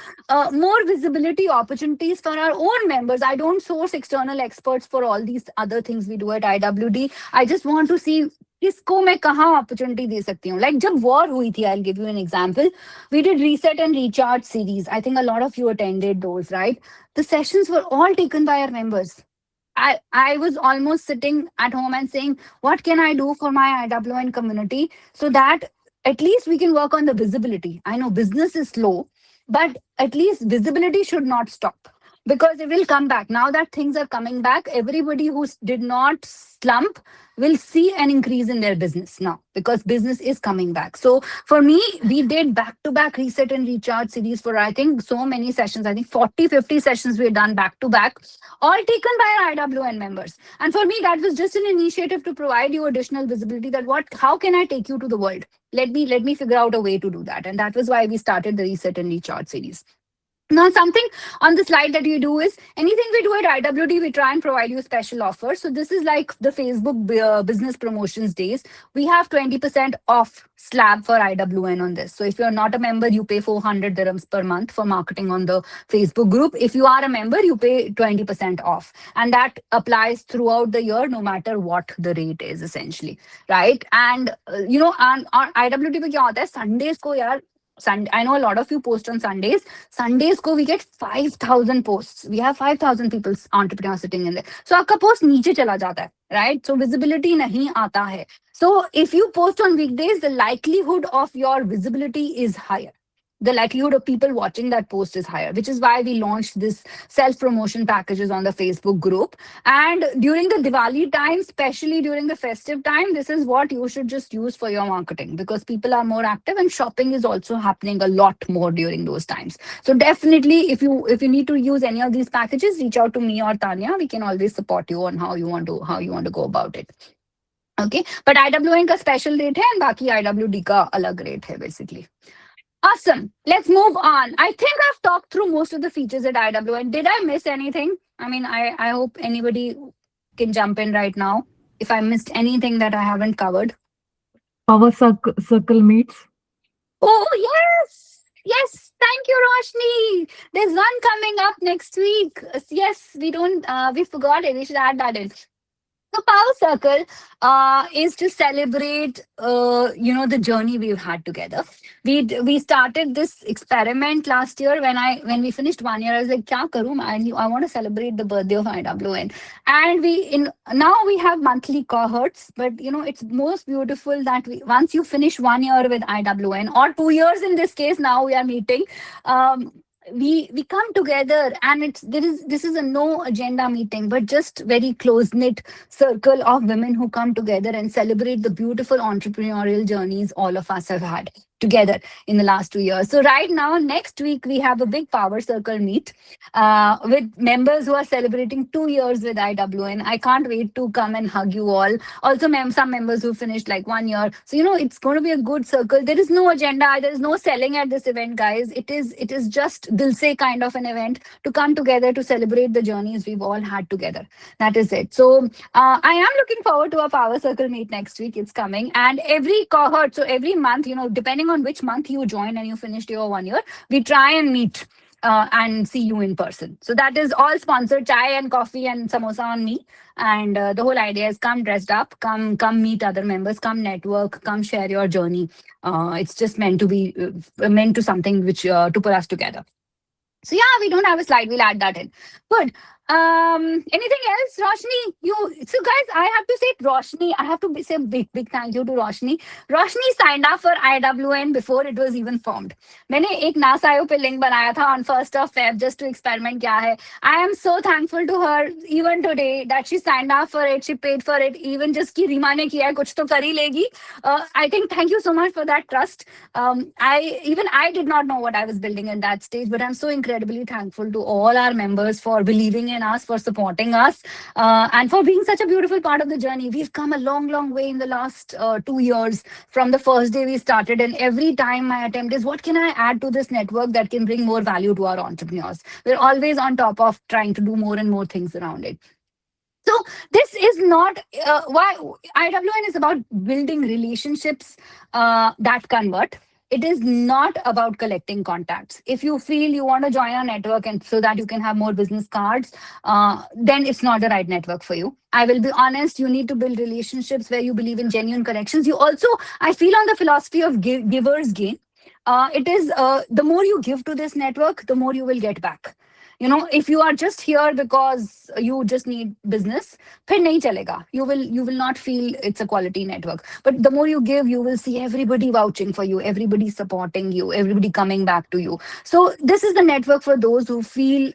more visibility opportunities for our own members. I don't source external experts for all these other things we do at IWD. I just want to see किसको मैं कहाँ opportunity दे सकती हूँ. Like जब war हुई थी, I'll give you an example. We did reset and recharge series. I think a lot of you attended those, right? The sessions were all taken by our members. I was almost sitting at home and saying, what can I do for my IWN community so that at least we can work on the visibility. I know business is slow, but at least visibility should not stop. Because it will come back. Now that things are coming back, everybody who did not slump will see an increase in their business now because business is coming back. So for me, we did back-to-back reset and recharge series for I think so many sessions. I think 40, 50 sessions we had done back-to-back, all taken by our IWN members. And for me, that was just an initiative to provide you additional visibility that how can I take you to the world? Let me figure out a way to do that. And that was why we started the reset and recharge series. Now, something on the slide that you do is anything we do at IWD, we try and provide you special offers. So this is like the Facebook business promotions days. We have 20% off slab for IWN on this. So if you're not a member, you pay 400 dirhams per month for marketing on the Facebook group. If you are a member, you pay 20% off. And that applies throughout the year, no matter what the rate is essentially, right? And, on IWD पे क्या होता है? Sundays को यार, I know a lot of you post on Sundays. Sundays we get 5,000 posts. We have 5,000 people, entrepreneurs sitting in there. So आपका post नीचे चला जाता है, right? So visibility नहीं आता है. So if you post on weekdays, the likelihood of your visibility is higher. The likelihood of people watching that post is higher, which is why we launched this self-promotion packages on the Facebook group. And during the Diwali time, especially during the festive time, this is what you should just use for your marketing because people are more active and shopping is also happening a lot more during those times. So definitely, if you need to use any of these packages, reach out to me or Tanya. We can always support you on how you want to go about it. Okay, but IWN का special rate है and बाकी IWD का अलग rate है basically. Awesome. Let's move on. I think I've talked through most of the features at IWN. Did I miss anything? I mean, I hope anybody can jump in right now. if I missed anything that I haven't covered. Power circle meets. Oh, yes. Yes. Thank you, Roshni. There's one coming up next week. Yes, we forgot it. We should add that in. So Power Circle is to celebrate, the journey we've had together. We started this experiment last year when we finished 1 year. I was like, "Kya karu? I want to celebrate the birthday of IWN." And now we have monthly cohorts, but it's most beautiful that once you finish 1 year with IWN or 2 years in this case, now we are meeting. Um, we come together, and this is a no agenda meeting, but just very close knit circle of women who come together and celebrate the beautiful entrepreneurial journeys all of us have had together in the last 2 years. So right now, next week, we have a big Power Circle meet with members who are celebrating 2 years with IWN. I can't wait to come and hug you all. Also, some members who finished like 1 year. So, it's going to be a good circle. There is no agenda. There is no selling at this event, guys. It is just dil se kind of an event to come together to celebrate the journeys we've all had together. That is it. So I am looking forward to a Power Circle meet next week. It's coming. And every cohort, so every month, depending on which month you join and you finished your 1 year, we try and meet and see you in person. So that is all sponsored. Chai and coffee and samosa on me. And the whole idea is come dressed up, come meet other members, come network, come share your journey. It's just meant to something which to put us together. So yeah, we don't have a slide. We'll add that in. Good. Anything else, Roshni? So guys, I have to say Roshni. I have to say big thank you to Roshni. Roshni signed up for IWN before it was even formed. मैंने एक नासायो पे link बनाया था on 1st of Feb just to experiment क्या है. I am so thankful to her even today that she signed up for it. She paid for it. Even just कि रीमा ने किया है कुछ तो कर ही लेगी. I think thank you so much for that trust. I did not know what I was building at that stage, but I'm so incredibly thankful to all our members for believing in us, for supporting us, and for being such a beautiful part of the journey. We've come a long way in the last 2 years from the first day we started. And every time my attempt is, what can I add to this network that can bring more value to our entrepreneurs? We're always on top of trying to do more and more things around it. So this is not why IWN is about building relationships that convert. It is not about collecting contacts. If you feel you want to join a network and so that you can have more business cards, then it's not the right network for you. I will be honest, you need to build relationships where you believe in genuine connections. You also, I feel on the philosophy of givers gain. It is the more you give to this network, the more you will get back. If you are just here because you just need business, फिर नहीं चलेगा. You will not feel it's a quality network. But the more you give, you will see everybody vouching for you, everybody supporting you, everybody coming back to you. So this is the network for those who feel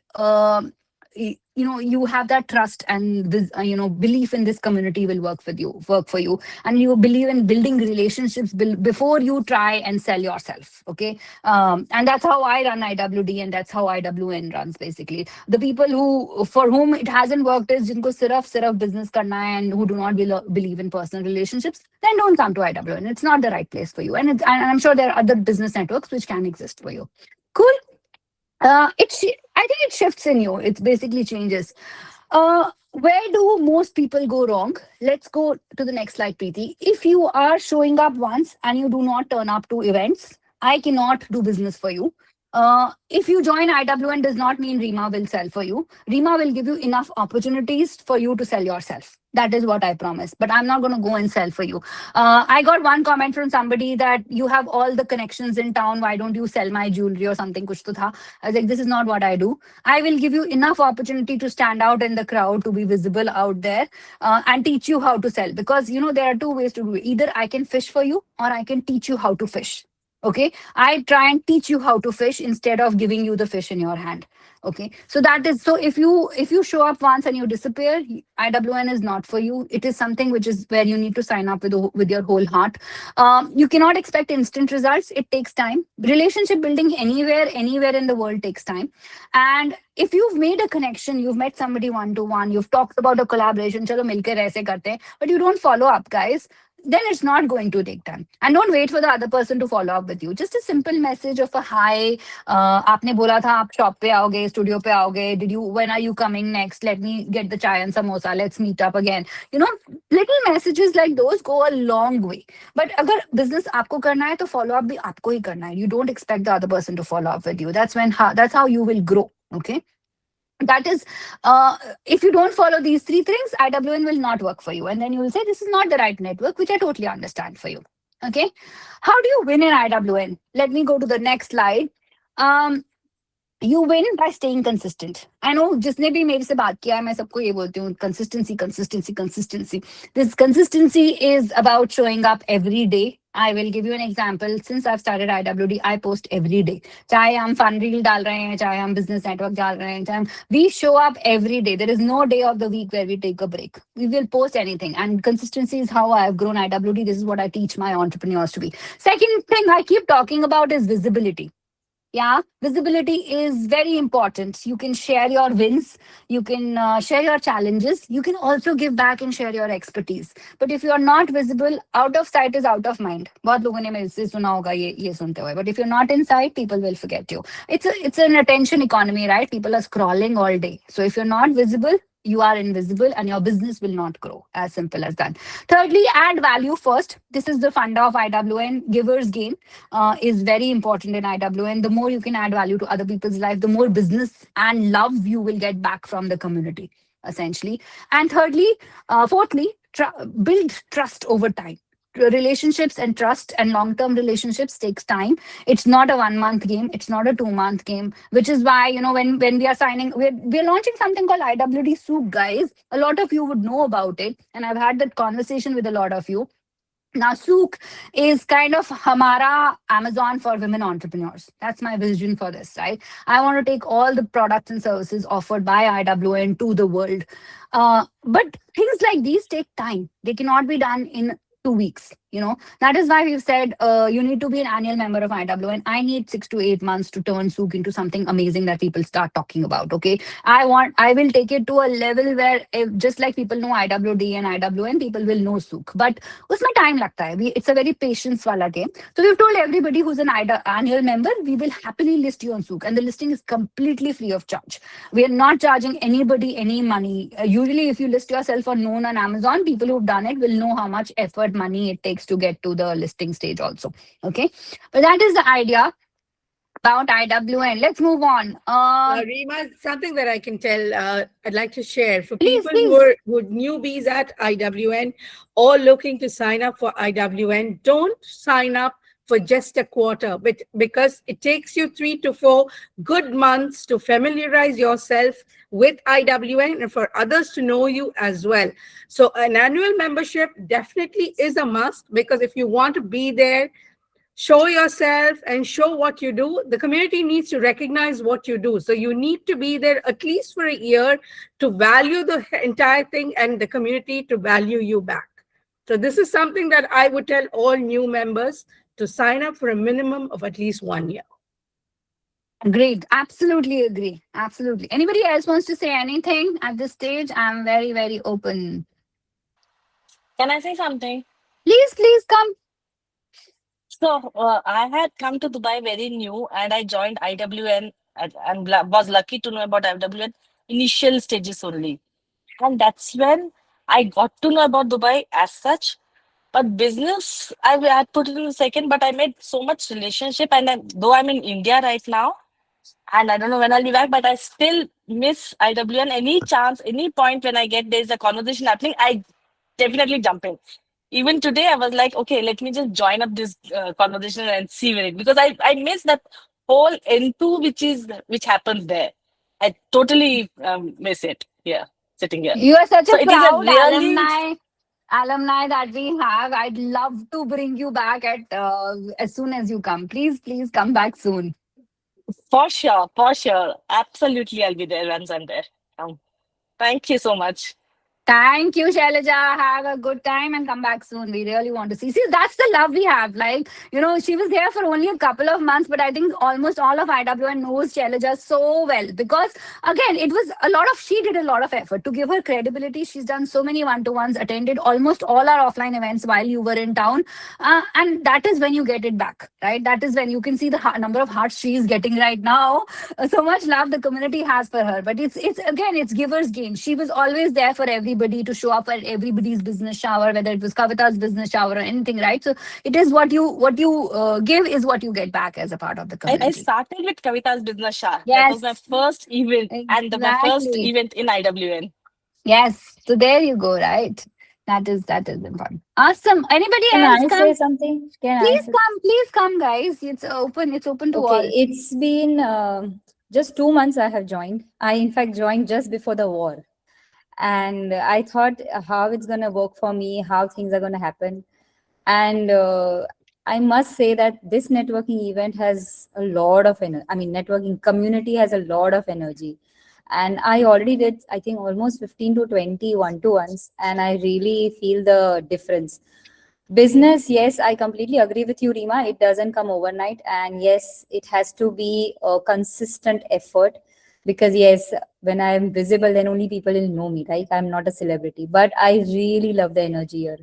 you have that trust and this, belief in this community will work for you, and you believe in building relationships before you try and sell yourself. Okay, and that's how I run IWD, and that's how IWN runs. Basically, the people for whom it hasn't worked is जिनको सिर्फ business करना है and who do not believe in personal relationships, then don't come to IWN. It's not the right place for you, and I'm sure there are other business networks which can exist for you. Cool. I think it shifts in you. It basically changes. Where do most people go wrong? Let's go to the next slide, Preeti. If you are showing up once and you do not turn up to events, I cannot do business for you. If you join IWN does not mean Rima will sell for you. Rima will give you enough opportunities for you to sell yourself. That is what I promise. But I'm not going to go and sell for you. I got one comment from somebody that you have all the connections in town. Why don't you sell my jewelry or something? Kuch to tha. I was like, this is not what I do. I will give you enough opportunity to stand out in the crowd, to be visible out there, and teach you how to sell. Because, there are two ways to do it. Either I can fish for you or I can teach you how to fish. Okay, I try and teach you how to fish instead of giving you the fish in your hand. Okay, so that is, so if you show up once and you disappear, IWN is not for you. It is something which is where you need to sign up with your whole heart. You cannot expect instant results. It takes time. Relationship building anywhere in the world takes time. And if you've made a connection, you've met somebody one-to-one, you've talked about a collaboration, chalo milke aise karte hain, but you don't follow up, guys, then it's not going to take time. And don't wait for the other person to follow up with you. Just a simple message of a hi. आपने बोला था आप shop पे आओगे, studio पे आओगे. Did you? When are you coming next? Let me get the chai and samosa. Let's meet up again. You know, little messages like those go a long way. But अगर business आपको करना है तो follow up भी आपको ही करना है. You don't expect the other person to follow up with you. That's how you will grow. Okay. That is, if you don't follow these three things, IWN will not work for you. And then you will say, this is not the right network, which I totally understand for you. Okay. How do you win in IWN? Let me go to the next slide. You win by staying consistent. I know जिसने भी मेरे से बात किया है मैं सबको ये बोलती हूँ consistency, consistency, consistency. This consistency is about showing up every day. I will give you an example. Since I've started IWD, I post every day. चाहे हम fun reel डाल रहे हैं, चाहे हम business network डाल रहे हैं, चाहे we show up every day. There is no day of the week where we take a break. We will post anything. And consistency is how I've grown IWD. This is what I teach my entrepreneurs to be. Second thing I keep talking about is visibility. Yeah, visibility is very important. You can share your wins, you can share your challenges, you can also give back and share your expertise. But if you are not visible, out of sight is out of mind. बहुत लोगों ने मेरे से सुना होगा ये सुनते हुए. But if you're not inside, people will forget you. It's an attention economy, right? People are scrolling all day. So if you're not visible, you are invisible and your business will not grow. As simple as that. Thirdly, add value first. This is the funda of IWN. Givers gain is very important in IWN. The more you can add value to other people's life, the more business and love you will get back from the community, essentially. And fourthly, build trust over time. Relationships and trust and long-term relationships takes time. It's not a 1 month game, it's not a 2 month game, which is why, you know, when we are signing, we're launching something called IWD Soup, guys. A lot of you would know about it, and I've had that conversation with a lot of you. Now, Souk is kind of Hamara Amazon for women entrepreneurs. That's my vision for this, right? I want to take all the products and services offered by IWN to the world. But things like these take time. They cannot be done in 2 weeks. You know, that is why we've said you need to be an annual member of IWN. I need 6 to 8 months to turn Souk into something amazing that people start talking about. Okay, I will take it to a level where just like people know IWD and IWN, people will know Souk. But उसमें time लगता है. It's a very patience wala game. So we've told everybody who's an annual member, we will happily list you on Souk, and the listing is completely free of charge. We are not charging anybody any money. Usually, if you list yourself on known on Amazon, people who've done it will know how much effort, money it takes to get to the listing stage also. Okay, but that is the idea about IWN. Let's move on. Rima, something that I can tell, I'd like to share for Please, people who are newbies at IWN or looking to sign up for IWN. Don't sign up for just a quarter, but because it takes you 3 to 4 good months to familiarize yourself with IWN and for others to know you as well. So an annual membership definitely is a must, because if you want to be there, show yourself and show what you do, the community needs to recognize what you do. So you need to be there at least for a year to value the entire thing and the community to value you back. So this is something that I would tell all new members to sign up for a minimum of at least 1 year. Great. Absolutely agree. Absolutely. Anybody else wants to say anything at this stage? I'm very, very open. Can I say something? Please come. So I had come to Dubai very new, and I joined IWN and was lucky to know about IWN initial stages only. And that's when I got to know about Dubai as such. But business, I had put it in a second, but I made so much relationship. And though I'm in India right now, and I don't know when I'll be back, but I still miss IWN. Any chance, any point when I get there's a conversation happening, I definitely jump in. Even today, I was like, okay, let me just join up this conversation and see where it, because I miss that whole N2 which happens there. I totally miss it here, sitting here. You are such So a it is a proud really alumni that we have. I'd love to bring you back at as soon as you come. Please come back soon. for sure, absolutely, I'll be there once I'm there. Thank you so much. Thank you, Shailaja. Have a good time and come back soon. We really want to see. See, that's the love we have. Like, she was here for only a couple of months, but I think almost all of IWN knows Shailaja so well because, again, she did a lot of effort to give her credibility. She's done so many one-to-ones, attended almost all our offline events while you were in town. And that is when you get it back, right? That is when you can see the number of hearts she is getting right now. So much love the community has for her. But it's giver's gain. She was always there for everybody to show up at everybody's business shower, whether it was Kavita's business shower or anything, right? So it is what you give is what you get back as a part of the community. I started with Kavita's business shower. Yes. That was my first event and my first Exactly. event in IWN. Yes. So there you go, right? That is important. Awesome. Anybody Can else I come? say something? Please come, guys. It's open to Okay, all. it's been just 2 months I have joined. I, in fact, joined just before the war. And I thought how it's going to work for me, how things are going to happen. And I must say that this networking event has a lot of energy. I mean, networking community has a lot of energy. And I already did, I think, almost 15 to 20 one-to-ones. And I really feel the difference. Business, yes, I completely agree with you, Rima. It doesn't come overnight. And yes, it has to be a consistent effort because, yes, when I'm visible, then only people will know me, right? I'm not a celebrity, but I really love the energy here.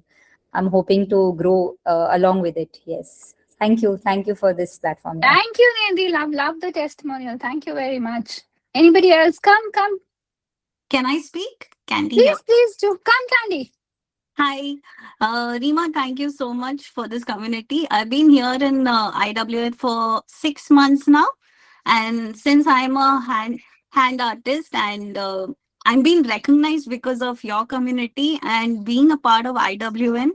I'm hoping to grow along with it. Yes. Thank you. Thank you for this platform. Yeah. Thank you, Nidhi. Love the testimonial. Thank you very much. Anybody else? Come. Can I speak? Candy here. Please do. Come, Candy. Hi. Rima, thank you so much for this community. I've been here in IWN for 6 months now. And since I'm a hand artist and I'm being recognized because of your community and being a part of IWN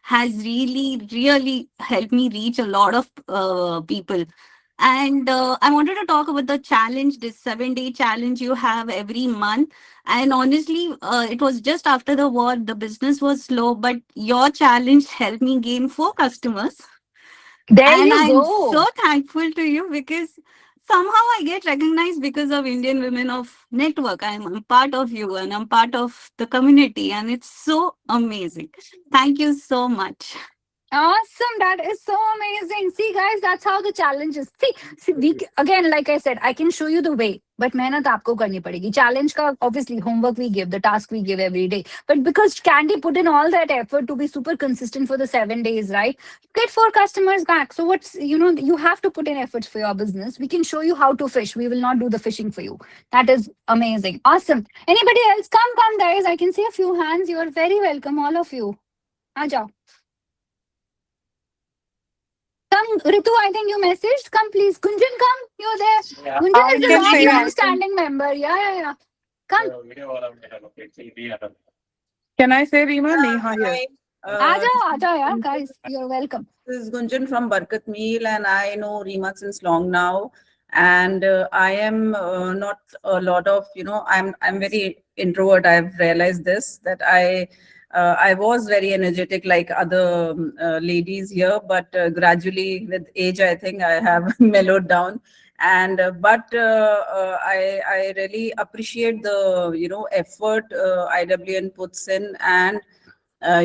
has really helped me reach a lot of people. And I wanted to talk about the challenge, this 7-day challenge you have every month. And honestly, it was just after the war, the business was slow, but your challenge helped me gain 4 customers. There and you I'm go. so thankful to you because somehow I get recognized because of Indian Women of Network. I'm part of you and I'm part of the community, and it's so amazing. Thank you so much. Awesome. That is so amazing. See, guys, that's how the challenge is. Again, like I said, I can show you the way, but mehnat aapko karni padegi. Challenge ka, obviously, homework we give, the task we give every day. But because Candy put in all that effort to be super consistent for the 7 days, right? You get 4 customers back. So you have to put in efforts for your business. We can show you how to fish. We will not do the fishing for you. That is amazing. Awesome. Anybody else? Come, guys. I can see a few hands. You are very welcome, all of you. Aajao. Come, Ritu, I think you messaged. Come, please. Gunjan, come. You're there. Yeah. Gunjan I is a can say long-standing member. Yeah. Come. Can I say Rima? Neha here. Aajao, yeah, guys. You're welcome. This is Gunjan from Barkat Meal, and I know Rima since long now. And I am not a lot of, I'm very introvert. I've realized this, that I was very energetic like other ladies here, but gradually with age, I think I have mellowed down. And I really appreciate the effort IWN puts in, and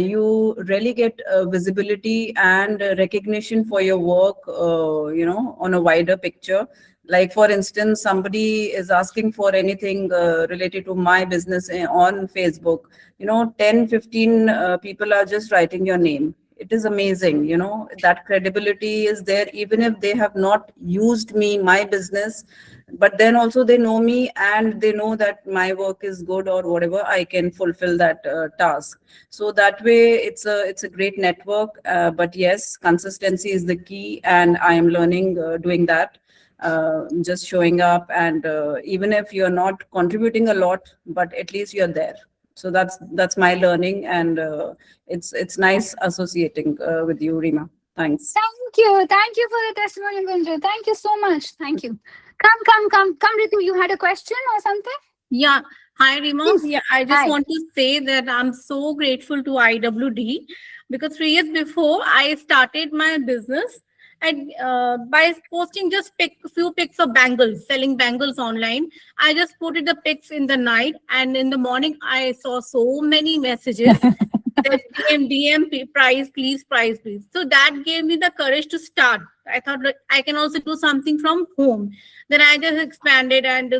you really get visibility and recognition for your work, on a wider picture. Like, for instance, somebody is asking for anything related to my business on Facebook, 10, 15 people are just writing your name. It is amazing, that credibility is there, even if they have not used my business, but then also they know me and they know that my work is good or whatever, I can fulfill that task. So that way it's a great network. But yes, consistency is the key, and I am learning doing that. Just showing up, and even if you're not contributing a lot, but at least you're there. So that's my learning, and it's nice associating with you, Rima. Thanks. Thank you for the testimony, Gunjan. Thank you so much. Thank you. Come, Ritu. You had a question or something? Yeah. Hi, Rima. Please. Yeah, I just Hi. want to say that I'm so grateful to IWD because 3 years before I started my business, And by posting just few pics of bangles, selling bangles online, I just put it the pics in the night, and in the morning I saw so many messages that price, please, price, please. So that gave me the courage to start. I thought like, I can also do something from home. Then I just expanded and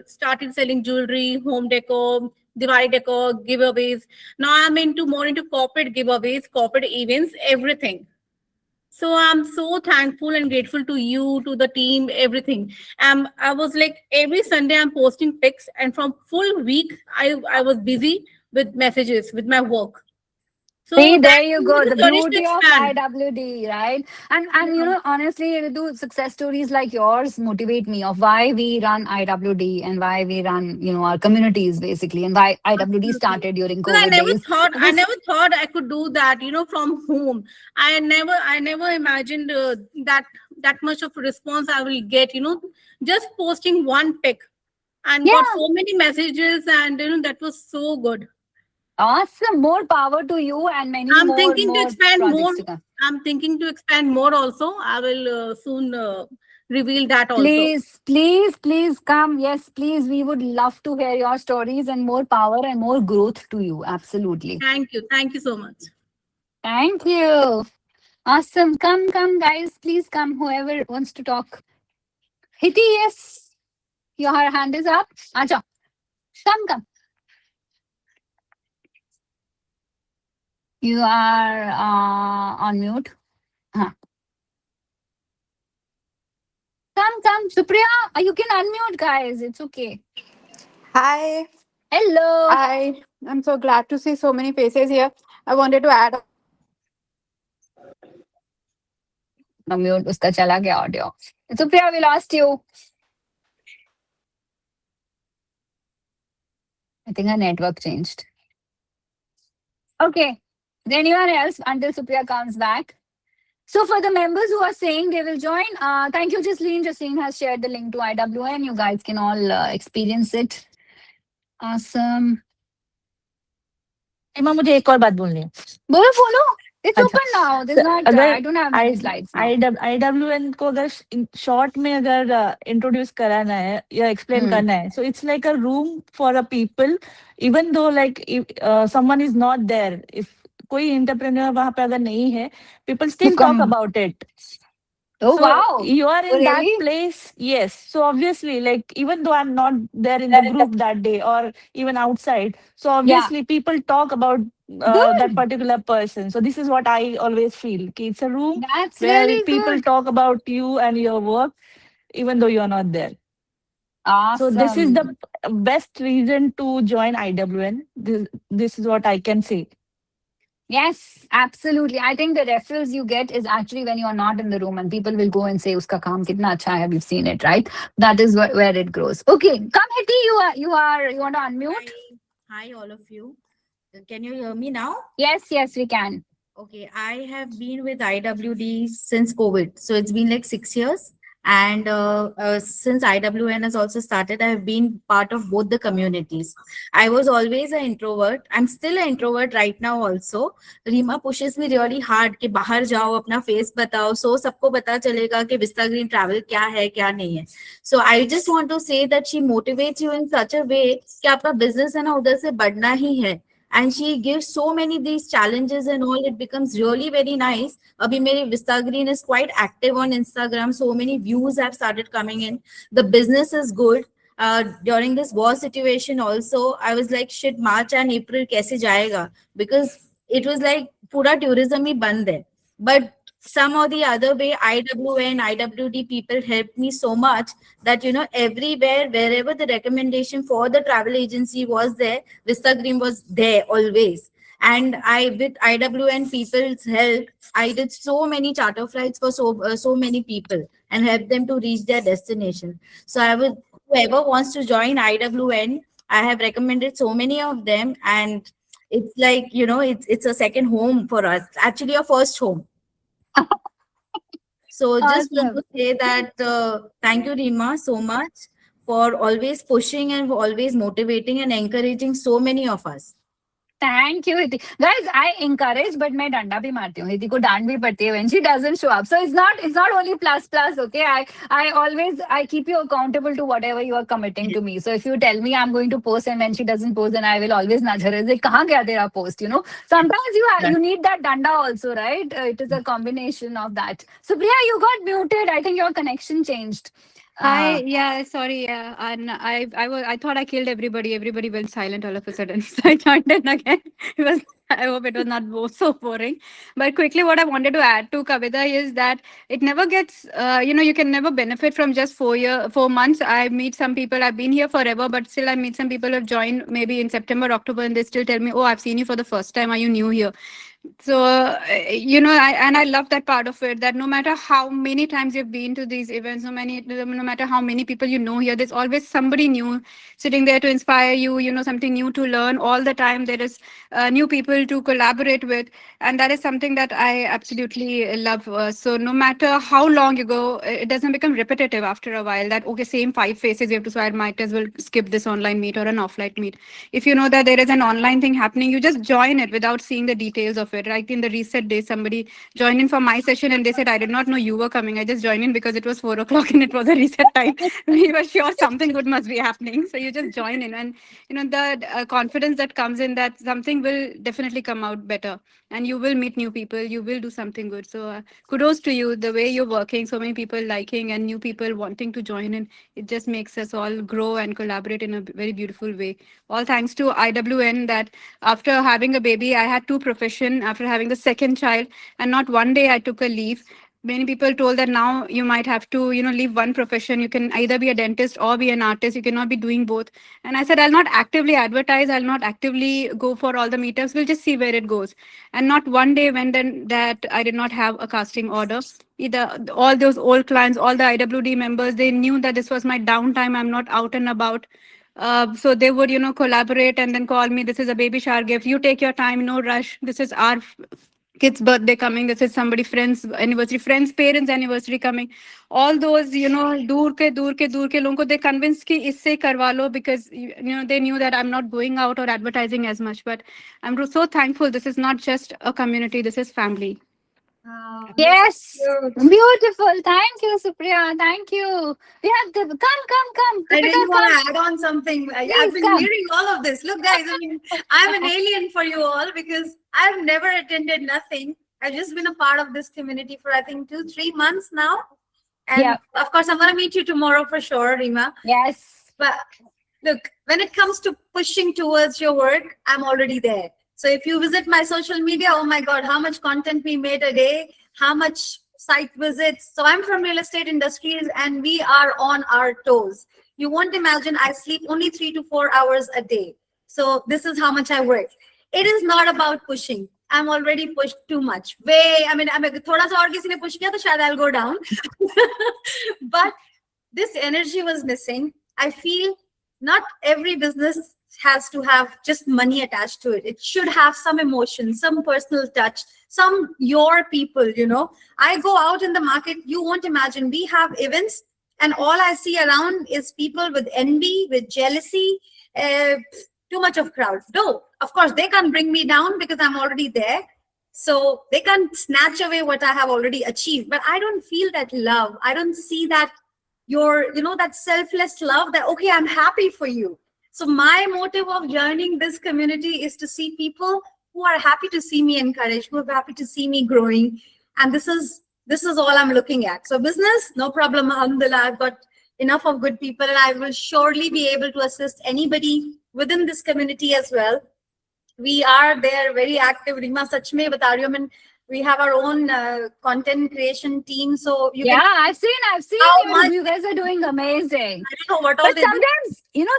started selling jewelry, home decor, Diwali decor, giveaways. Now I'm more into corporate giveaways, corporate events, everything. So I'm so thankful and grateful to you, to the team, everything. I was like every Sunday I'm posting pics, and from full week I was busy with messages with my work. So See, that there you gave me go. the The courage to beauty of expand. IWD, right? And Yeah. honestly, Ritu, success stories like yours motivate me of why we run IWD and why we run, our communities basically, and why IWD Absolutely. started during Because COVID days. I Because never thought I could do that, from home. I never imagined that much of response I will get, just posting one pic and got yeah, so many messages, and that was so good. awesome. More power to you and many I'm more thinking to more expand more. projects to come. I'm thinking to expand more also. I will soon reveal that also. Please, please, please come. Yes, please. We would love to hear your stories and more power and more growth to you. Absolutely. Thank you. Thank you so much. Thank you. Awesome. Come, guys. Please come. Whoever wants to talk. Hiti, yes. Your hand is up. Acha. Come. You are on mute. Huh. Come. Supriya, you can unmute, guys. It's okay. Hi, Hello. I'm so glad to see so many faces here. I wanted to add. Unmute. Uska chala gaya audio. Supriya, we lost you. I think her network changed. Okay. Is there anyone else until Supriya comes back? So for the members who are saying they will join, thank you, Jasleen. Jasleen has shared the link to IWN. You guys can all experience it. Awesome. एमा मुझे एक और बात बोलनी है बोलो. It's अच्छा open now. There's so, not. अगर I don't have many slides now. IWN को अगर शॉर्ट में अगर इंट्रोड्यूस कराना है या एक्सप्लेन करना है so it's like a room for a people even though like if someone is not there if कोई एंटरप्रेन्योर वहां पे अगर नहीं है people still talk about it. Oh, So wow. you are in that Really? place, yes. So obviously, like even though I'm not there in the group that day or even outside, so Yeah. obviously people talk about that Good. particular person. So this is what I always feel. Ki it's a room That's where really people good. talk about you and your work, even though you're not there. So this is Awesome. the best reason to join IWN. This is what I can say. Yes, absolutely. I think the referrals you get is actually when you're not in the room and people will go and say, Uska kaam kitna acha hai, we've seen it, right? That is where it grows. Okay, come Hiti, you want to unmute? Hi, all of you. Can you hear me now? Yes, we can. Okay, I have been with IWD since COVID. So it's been like 6 years. And since IWN has also started, I have been part of both the communities. I was always an introvert. I'm still an introvert right now also. Rima pushes me really hard कि बाहर जाओ अपना face बताओ so सबको पता चलेगा कि Vista Green Travel क्या है क्या नहीं है. So I just want to say that she motivates you in such a way कि आपका business है ना उधर से बढ़ना ही है. And she gives so many these challenges and all, it becomes really very nice. Abhi mere Vista Green is quite active on Instagram, so many views have started coming in. The business is good. During this war situation also, I was like, shit, March and April kaise jayega, because it was like pura tourism hi band hai. But some or the other way, IWN, IWD people helped me so much that, everywhere, wherever the recommendation for the travel agency was there, Vista Green was there always. And with IWN people's help, I did so many charter flights for so many people and helped them to reach their destination. So I would, whoever wants to join IWN, I have recommended so many of them, and it's like, it's a second home for us, actually a first home. So just want Awesome. to say that thank you, Rima, so much for always pushing and for always motivating and encouraging so many of us. Thank you, Hiti. Guys, I encourage, but मैं डंडा भी मारती हूँ. Hiti को डांट भी पड़ती है when she doesn't show up. So it's not only plus plus. Okay, I keep you accountable to whatever you are committing to me. So if you tell me I'm going to post and when she doesn't post, then I will always nudge her. Is it कहाँ गया तेरा post? You know. Sometimes you need that danda also, right? It is a combination of that. So Priya, you got muted. I think your connection changed. Hi, yeah, sorry, yeah, and I thought I killed everybody. Everybody went silent all of a sudden, so I joined in again. It was, I hope it was not so boring. But quickly, what I wanted to add to Kavita is that it never gets, you can never benefit from just 4 months. I meet some people. I've been here forever, but still, I meet some people who have joined maybe in September, October, and they still tell me, "Oh, I've seen you for the first time. Are you new here?" So I love that part of it, that no matter how many times you've been to these events, no matter how many people you know here, there's always somebody new sitting there to inspire you, something new to learn all the time. There is new people to collaborate with, and that is something that I absolutely love. So no matter how long you go, it doesn't become repetitive after a while, that okay, same 5 faces you have to, so I might as well skip this online meet or an offline meet. If you know that there is an online thing happening, you just join it without seeing the details of it. Like in the reset day, somebody joined in for my session and they said, I did not know you were coming. I just joined in because it was 4 o'clock and it was a reset time. We were sure something good must be happening. So you just join in, and the confidence that comes in, that something will definitely come out better and you will meet new people, you will do something good. So kudos to you, the way you're working, so many people liking and new people wanting to join in. It just makes us all grow and collaborate in a very beautiful way. All thanks to IWN, that after having a baby, I had two professions after having the second child, and not one day I took a leave. Many people told that now you might have to, leave one profession. You can either be a dentist or be an artist. You cannot be doing both. And I said, I'll not actively advertise. I'll not actively go for all the meetups. We'll just see where it goes. And not one day went then that I did not have a casting order. Either all those old clients, all the IWD members, they knew that this was my downtime. I'm not out and about. So they would, collaborate and then call me. This is a baby shower gift. You take your time, no rush. This is our kid's birthday coming. This is somebody friends anniversary, friends parents anniversary coming. All those, दूर के लोगों को they convinced कि इससे करवा लो, because they knew that I'm not going out or advertising as much. But I'm so thankful. This is not just a community. This is family. Yes, beautiful. Thank you, Supriya. Thank you. We have to come. I really Deepika, want come. to add on something. I've Please been come. hearing all of this. Look, guys, I mean, I'm an alien for you all because I've never attended nothing. I've just been a part of this community for, I think, 2-3 months now. And Yeah. of course, I'm going to meet you tomorrow for sure, Rima. Yes. But look, when it comes to pushing towards your work, I'm already there. So if you visit my social media, oh my God, how much content we made a day, how much site visits. So I'm from real estate industries and we are on our toes. You won't imagine, I sleep only 3 to 4 hours a day. So this is how much I work. It is not about pushing. I'm already pushed too much. Thoda sa aur kisi ne push kiya to shayad I'll go down. But this energy was missing. I feel not every business has to have just money attached to it. It should have some emotion, some personal touch, some your people, I go out in the market, you won't imagine, we have events and all I see around is people with envy, with jealousy, too much of crowd. Though, of course, they can't bring me down because I'm already there. So they can't snatch away what I have already achieved. But I don't feel that love. I don't see that that selfless love that, okay, I'm happy for you. So my motive of joining this community is to see people who are happy to see me encouraged, who are happy to see me growing. And this is all I'm looking at. So business, no problem, alhamdulillah. I've got enough of good people and I will surely be able to assist anybody within this community as well. We are there very active. Rima, sach mein bata rahi hu, I mean, we have our own content creation team. So I've seen you guys are doing amazing. I don't know what all but they do.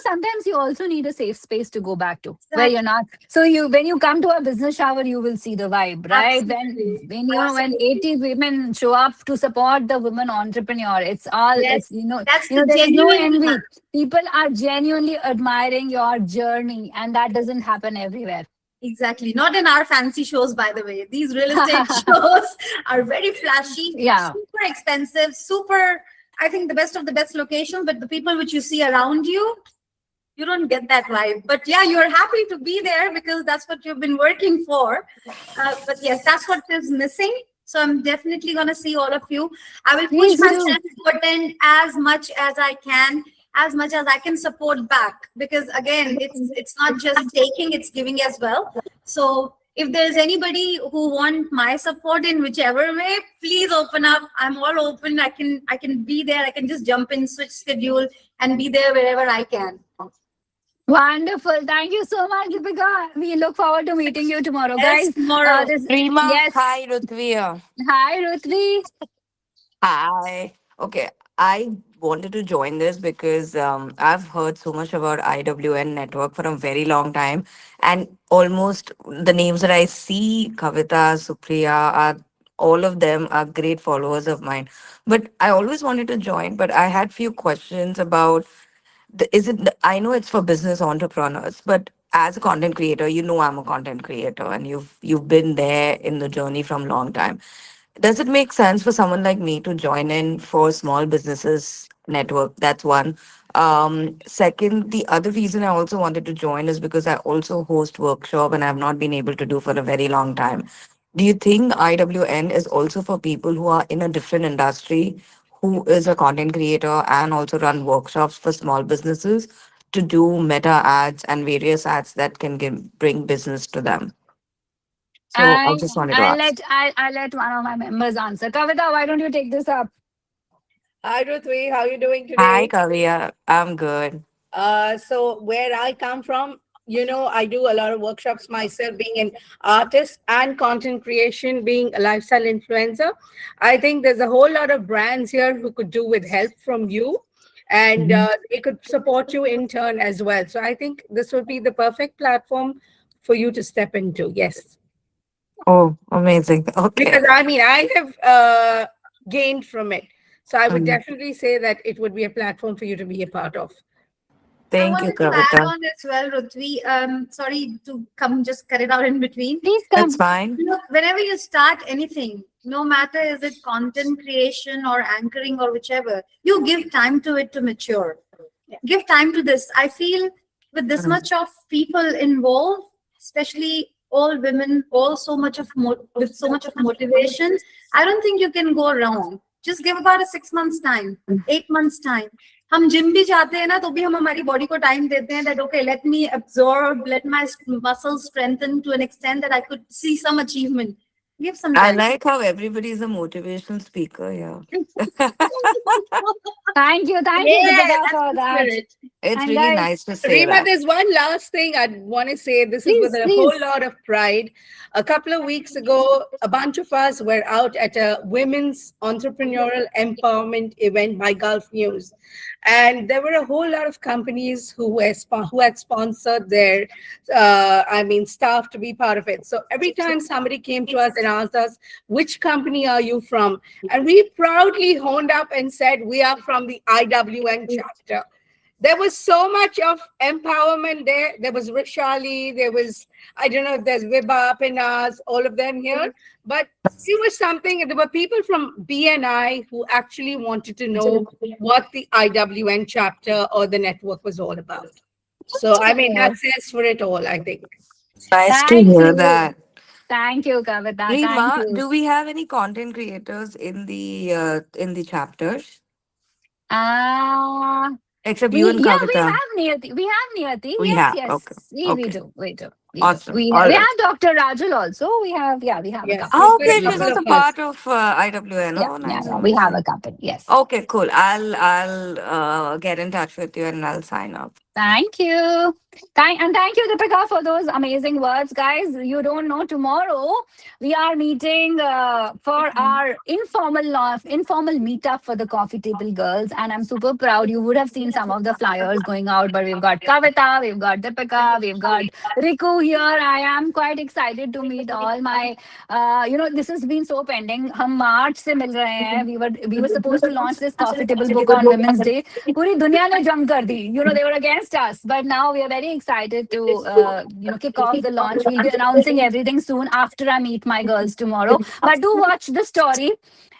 sometimes you also need a safe space to go back to, where you're not. So when you come to a business shower, you will see the vibe, right? Absolutely. When 80 women show up to support the women entrepreneur, it's all Yes, that's the there's no genuine envy. part. People are genuinely admiring your journey, and that doesn't happen everywhere. Exactly. Not in our fancy shows, by the way. These real estate shows are very flashy, super expensive, super, I think the best of the best locations, but the people which you see around you, You don't get that vibe. But yeah, you're happy to be there because that's what you've been working for. But yes, that's what is missing. So I'm definitely going to see all of you. I will push Please do. myself to attend as much as I can, as much as I can support back. Because again, it's not just taking, it's giving as well. So if there's anybody who want my support in whichever way, please open up. I'm all open. I can be there. I can just jump in, switch schedule, and be there wherever I can. Wonderful. Thank you so much, Deepika. We look forward to meeting you tomorrow, Yes, guys. tomorrow. Rima, Yes. hi Rutvia. Hi, Ruthvi. Hi. Okay, I wanted to join this because I've heard so much about IWN network for a very long time, and almost the names that I see, Kavita, Supriya, are all of them are great followers of mine. But I always wanted to join, but I had few questions about is it I know it's for business entrepreneurs, but as a content creator, you know I'm a content creator and you've been there in the journey from long time. Does it make sense for someone like me to join in for small businesses network? That's one. Second, the other reason I also wanted to join is because I also host workshop and I've not been able to do for a very long time. Do you think IWN is also for people who are in a different industry, who is a content creator and also run workshops for small businesses to do meta ads and various ads that can bring business to them? So I I just wanted to I'll ask. let I'll let one of my members answer. Kavita, why don't you take this up? Hi, Ruthvi. How are you doing Hi, today? Kavya. I'm good. So where I come from, I do a lot of workshops myself, being an artist and content creation, being a lifestyle influencer. I think there's a whole lot of brands here who could do with help from you, and they could support you in turn as well. So I think this would be the perfect platform for you to step into. Yes, Oh, amazing. Okay. because I mean, I have gained from it. So I would Mm. definitely say that it would be a platform for you to be a part of. I Thank you, wanted to add Kavita. on as well, Ruthvi. Sorry to come just cut it out in between. Please That's come. fine. Whenever you start anything, no matter is it content creation or anchoring or whichever, you give time to it to mature. Give time to this. I feel with this Mm. much of people involved, especially all women, all so much of with so much of motivation, I don't think you can go wrong. Just give about a 6 months time, 8 months time. हम gym भी जाते हैं ना तो भी हम हमारी body को टाइम देते हैं that okay, let me absorb, let my muscles strengthen to an extent that I could see some achievement. Give some I time. like how everybody is a motivational speaker here. Thank you. Thank you, Yeah, Deepika, that's for the that. spirit. It's And really guys, nice to say Rima, that. there's one last thing I want to say. This is with please, a please. whole lot of pride. A couple of weeks ago, a bunch of us were out at a women's entrepreneurial empowerment event by Gulf News. And there were a whole lot of companies who had sponsored their, staff to be part of it. So every time somebody came to us and asked us, which company are you from? And we proudly honed up and said, we are from the IWN chapter. There was so much of empowerment there. There was Rishali, there was, I don't know if there's Vibha, Pinas, all of them here. But it was something, there were people from BNI who actually wanted to know what the IWN chapter or the network was all about. So, I mean, that says for it all, I think. Nice to Thank hear you. that. Thank you, Kavita. Thank Rima, you. do we have any content creators in the chapters? Uh, Except you and we Kavita. have Niyati. We have Niyati. We Yes, have. Okay. yes. We Okay. do. We do. We do. Awesome. All We right. have Dr. Rajul also. We have a Yes, couple. there's Oh, quite okay. a She's couple Yes. of also us. part of IWN. Yeah, Oh, yeah, nice. yeah. We have Amazing. a couple. Yes. Okay, cool. I'll get in touch with you and I'll sign up. Thank you. Thank you, Deepika, for those amazing words, guys. You don't know, tomorrow we are meeting for our informal meetup for the Coffee Table Girls, and I'm super proud. You would have seen some of the flyers going out, but we've got Kavita, we've got Deepika, we've got Riku here. I am quite excited to meet all my. This has been so pending. हम मार्च से मिल रहे हैं. We were supposed to launch this Coffee Table book on Women's Day. पूरी दुनिया ने jump कर दी. They were against us, but now we are very excited to kick off the launch. We'll be announcing everything soon after I meet my girls tomorrow. But do watch the story.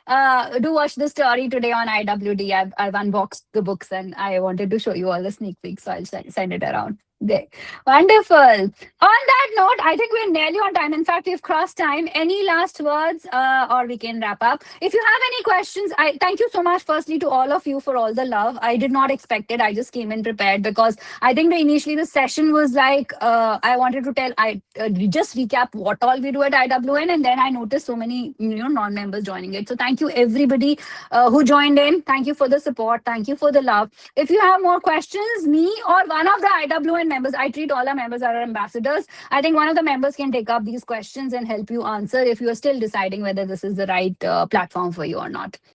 do watch the story today on IWD. I've unboxed the books and I wanted to show you all the sneak peeks, so I'll send it around. There. Wonderful. On that note, I think we're nearly on time. In fact, we've crossed time. Any last words, or we can wrap up? If you have any questions, I thank you so much, firstly, to all of you for all the love. I did not expect it. I just came in prepared because I think initially the session was like, I wanted to tell, I just recap what all we do at IWN, and then I noticed so many non-members joining it. So thank you everybody who joined in. Thank you for the support. Thank you for the love. If you have more questions, me or one of the IWN members, I treat all our members as our ambassadors. I think one of the members can take up these questions and help you answer if you are still deciding whether this is the right platform for you or not.